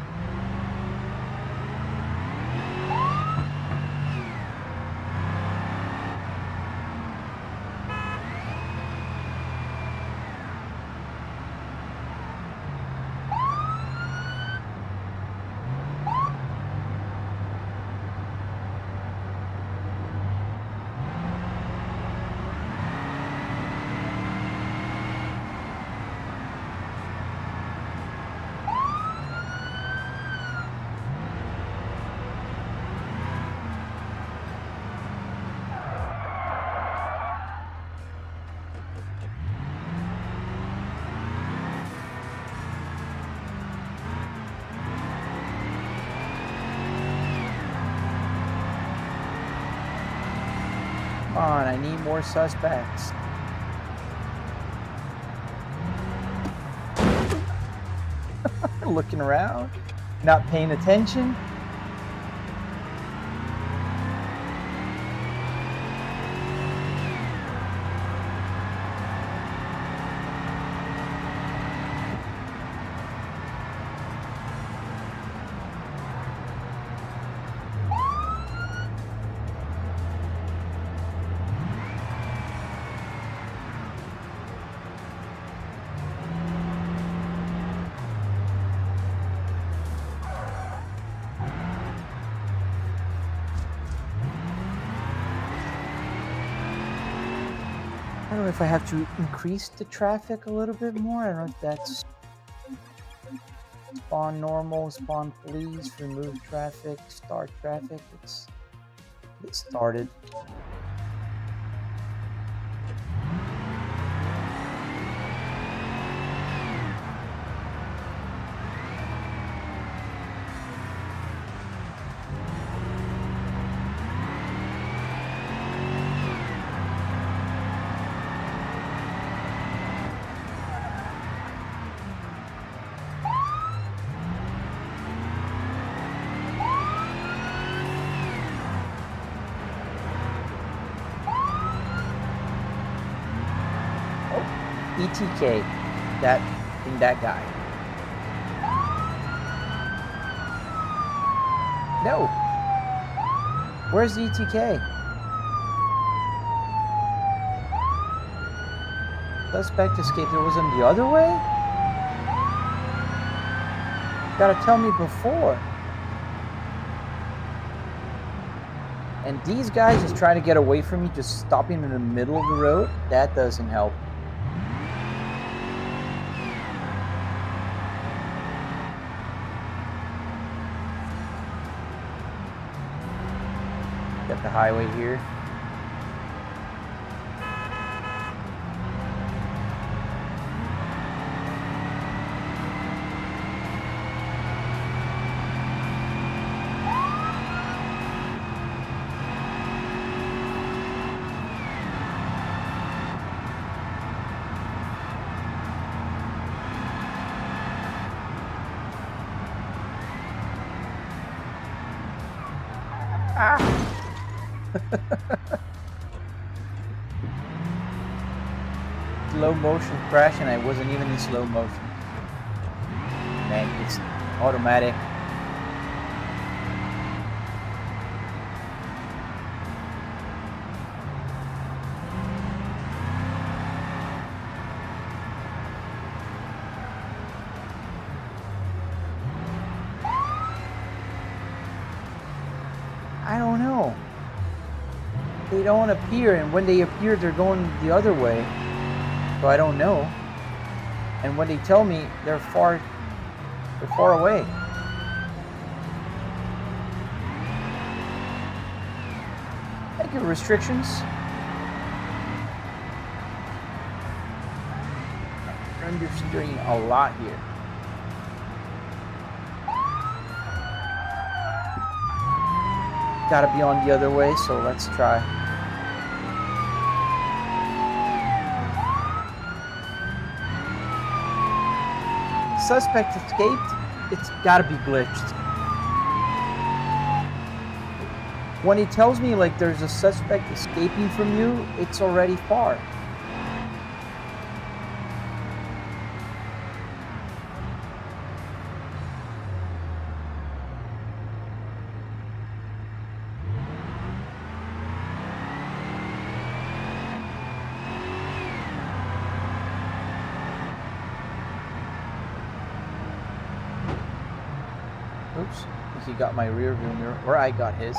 Come on, I need more suspects. Looking around, not paying attention. I don't know if I have to increase the traffic a little bit more. I don't know if that's spawn normal, spawn police, remove traffic, start traffic. It started. ETK, that guy. No. Where's the ETK? Suspect escaped. It was on the other way? Gotta tell me before. And these guys just trying to get away from me, just stopping in the middle of the road. That doesn't help. Got the highway here. Ah! Slow motion crash, and I wasn't even in slow motion. Man, it's automatic. I don't know. They don't appear, and when they appear, they're going the other way. So I don't know. And when they tell me, they're far away. Thank you, restrictions. Understeering a lot here. Gotta be on the other way, so let's try. Suspect escaped. It's gotta be glitched. When he tells me like there's a suspect escaping from you, it's already far. Oops, I think he got my rear view mirror, or I got his.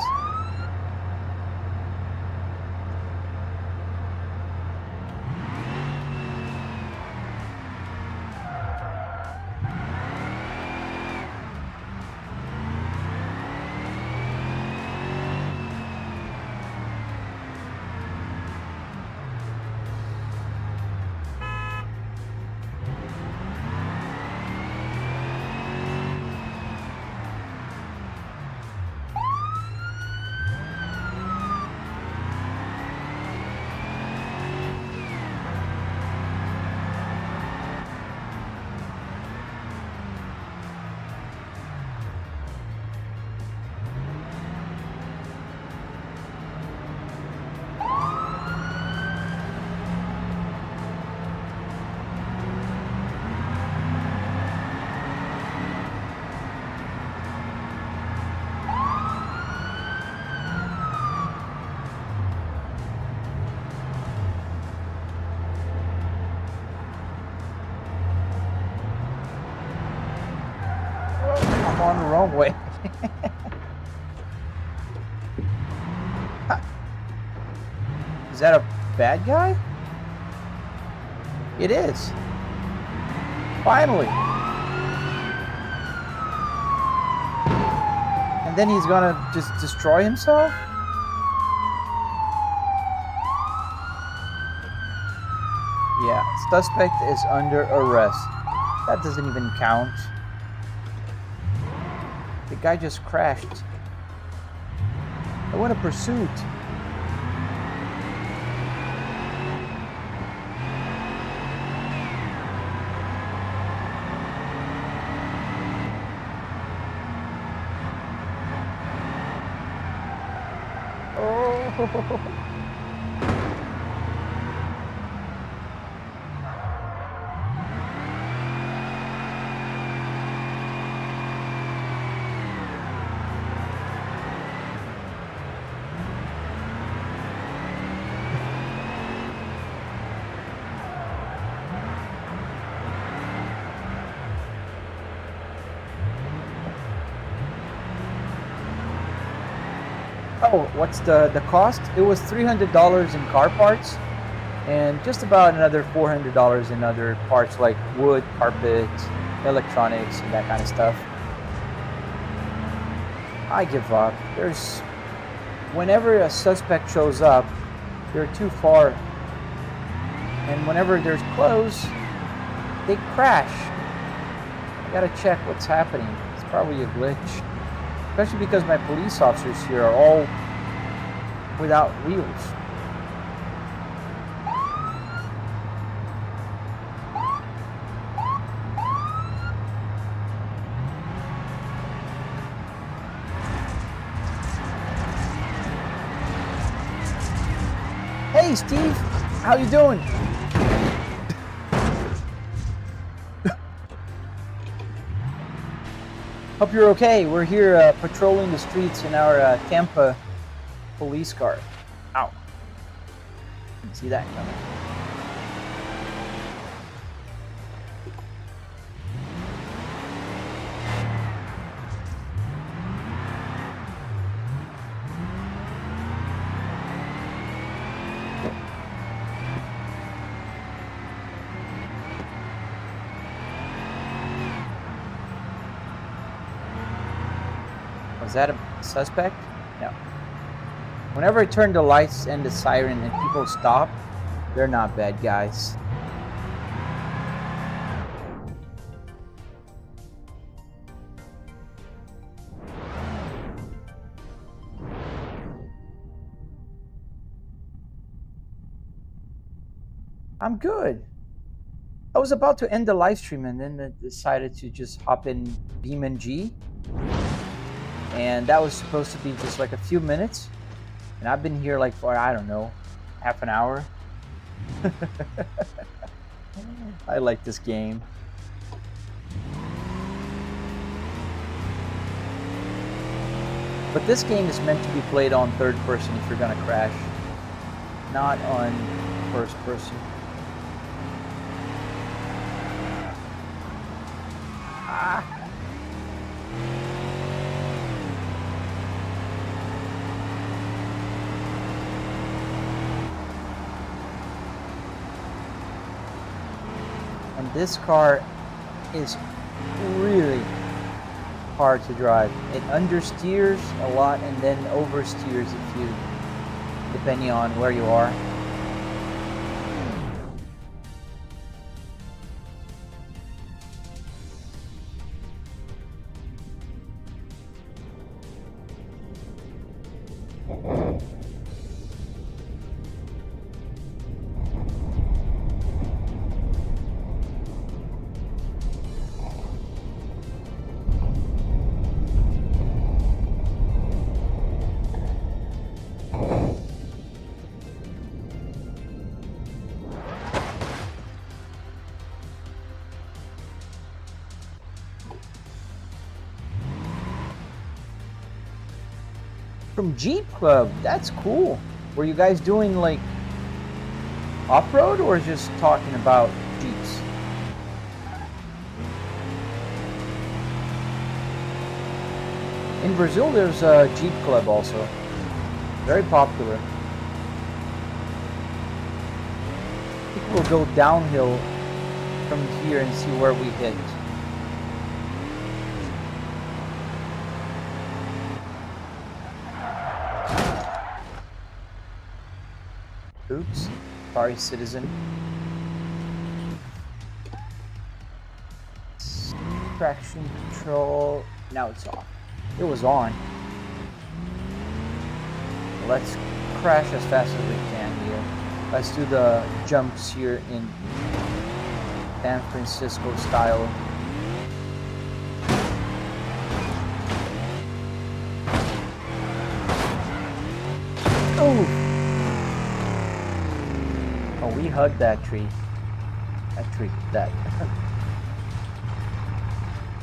I'm on the wrong way. Is that a bad guy? It is. Finally. And then he's gonna just destroy himself? Yeah, suspect is under arrest. That doesn't even count. The guy just crashed. I want a pursuit. Oh. Oh, what's the cost? It was $300 in car parts and just about another $400 in other parts like wood, carpet, electronics, and that kind of stuff. I give up. Whenever a suspect shows up, they're too far. And whenever they're close, they crash. I gotta check what's happening. It's probably a glitch. Especially because my police officers here are all without wheels. Hey, Steve, how you doing? Hope you're okay. We're here patrolling the streets in our Tampa police car. Ow. Didn't see that coming. Was that a suspect? No. Whenever I turn the lights and the siren and people stop, they're not bad guys. I'm good. I was about to end the live stream and then I decided to just hop in BeamNG. And that was supposed to be just like a few minutes. And I've been here like for, I don't know, half an hour. I like this game. But this game is meant to be played on third person if you're gonna crash, not on first person. Ah. And this car is really hard to drive. It understeers a lot and then oversteers if you, depending on where you are. From Jeep Club, that's cool. Were you guys doing like off-road or just talking about Jeeps? In Brazil, there's a Jeep Club also. Very popular. People will go downhill from here and see where we hit. Oops, sorry, citizen. Traction control, now it's off. It was on. Let's crash as fast as we can here. Let's do the jumps here in San Francisco style. Oh! Oh, we hugged that tree. That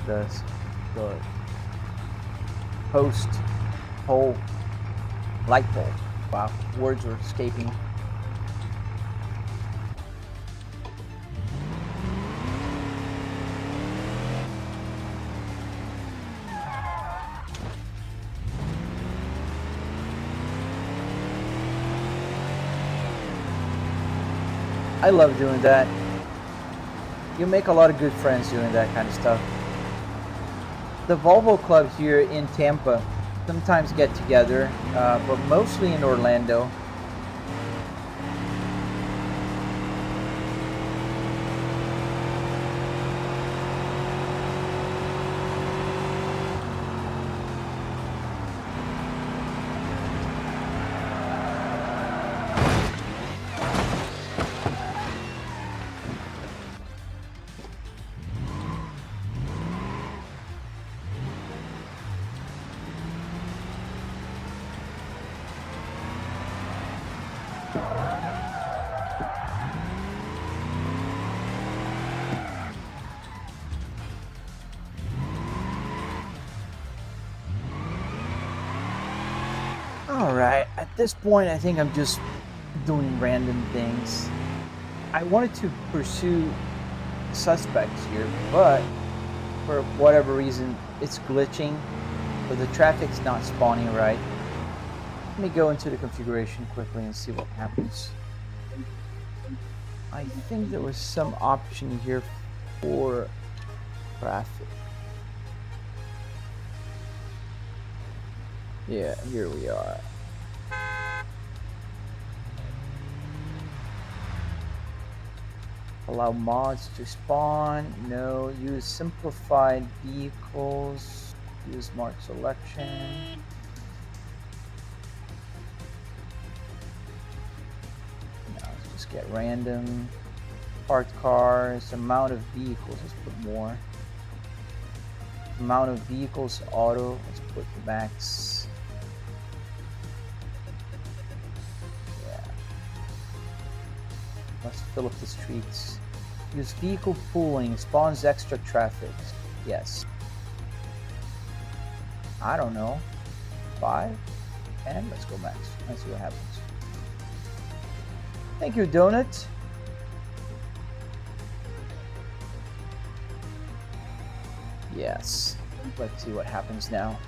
the post pole light pole. Wow, words were escaping. I love doing that. You make a lot of good friends doing that kind of stuff. The Volvo Club here in Tampa sometimes get together, but mostly in Orlando. this point, I think I'm just doing random things. I wanted to pursue suspects here, but for whatever reason, it's glitching, so the traffic's not spawning right. Let me go into the configuration quickly and see what happens. I think there was some option here for traffic. Yeah, here we are. Allow mods to spawn. No. Use simplified vehicles. Use smart selection. Now let's just get random. Parked cars. Amount of vehicles. Let's put more. Amount of vehicles auto. Let's put max. Yeah. Let's fill up the streets. Use vehicle pooling. Spawns extra traffic. Yes. I don't know. 5? 10? Let's go max. Let's see what happens. Thank you, Donut. Yes. Let's see what happens now.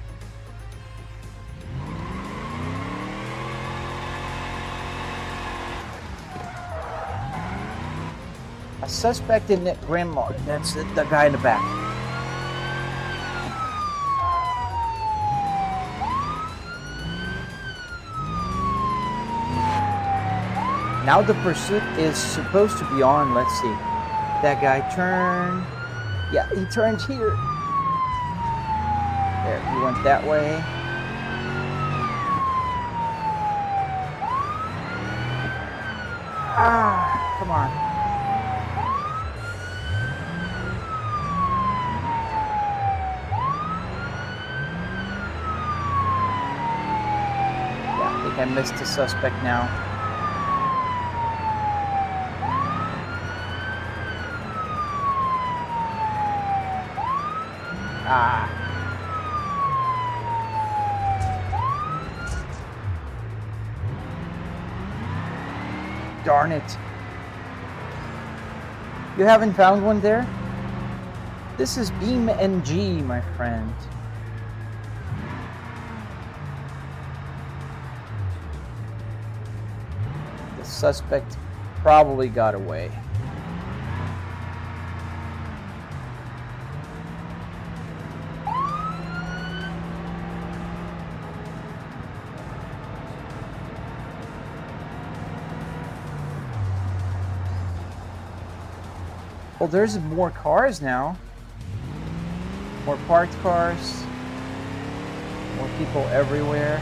A suspect in that grandma. That's the guy in the back. Now the pursuit is supposed to be on. Let's see. That guy turned. Yeah, he turned here. There, he went that way. Ah, come on. Yeah, I think I missed the suspect now. Ah. Darn it. You haven't found one there? This is BeamNG, my friend. The suspect probably got away. Well, there's more cars now. More parked cars. More people everywhere.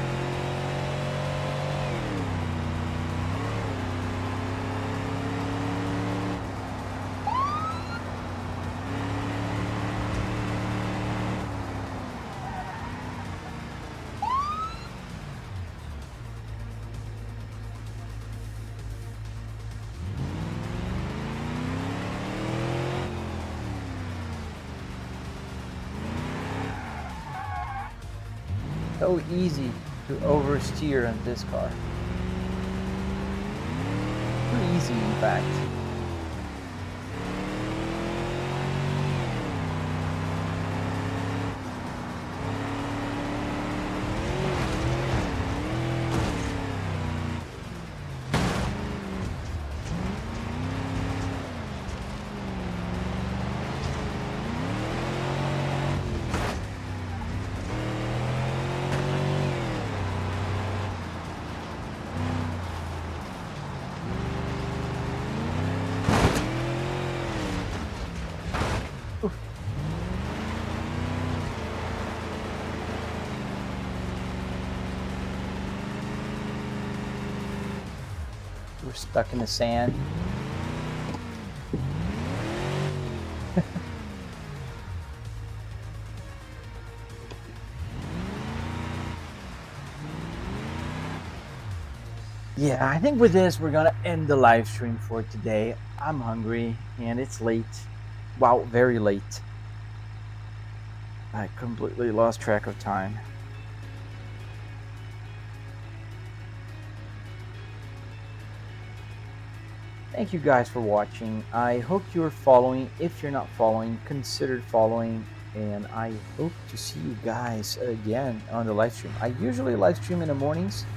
So easy to oversteer on this car. Too easy, in fact. We're stuck in the sand. Yeah, I think with this, we're gonna end the live stream for today. I'm hungry and it's late. Wow, very late. I completely lost track of time. Thank you guys for watching. I hope you're following. If you're not following, consider following. And I hope to see you guys again on the live stream. I usually live stream in the mornings.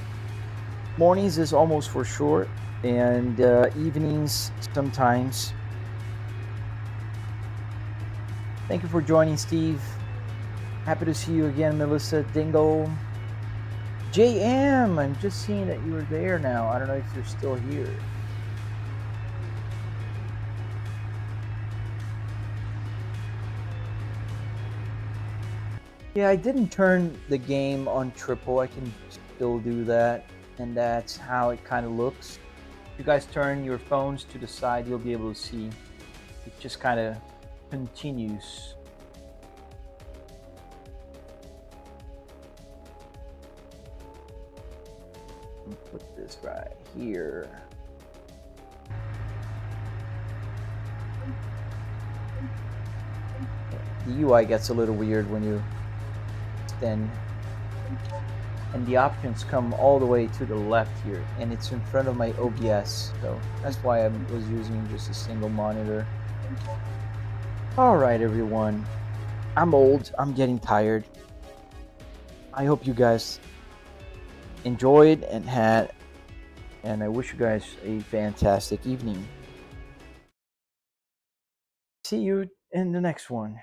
Mornings is almost for sure. And evenings sometimes. Thank you for joining, Steve. Happy to see you again, Melissa Dingle. JM, I'm just seeing that you were there now. I don't know if you're still here. Yeah, I didn't turn the game on triple. I can still do that, and that's how it kind of looks. If you guys turn your phones to the side, you'll be able to see. It just kind of continues. Put this right here. The UI gets a little weird when you extend, and the options come all the way to the left here, and it's in front of my OBS, so that's why I was using just a single monitor. All right, everyone. I'm old. I'm getting tired. I hope you guys enjoyed and I wish you guys a fantastic evening. See you in the next one.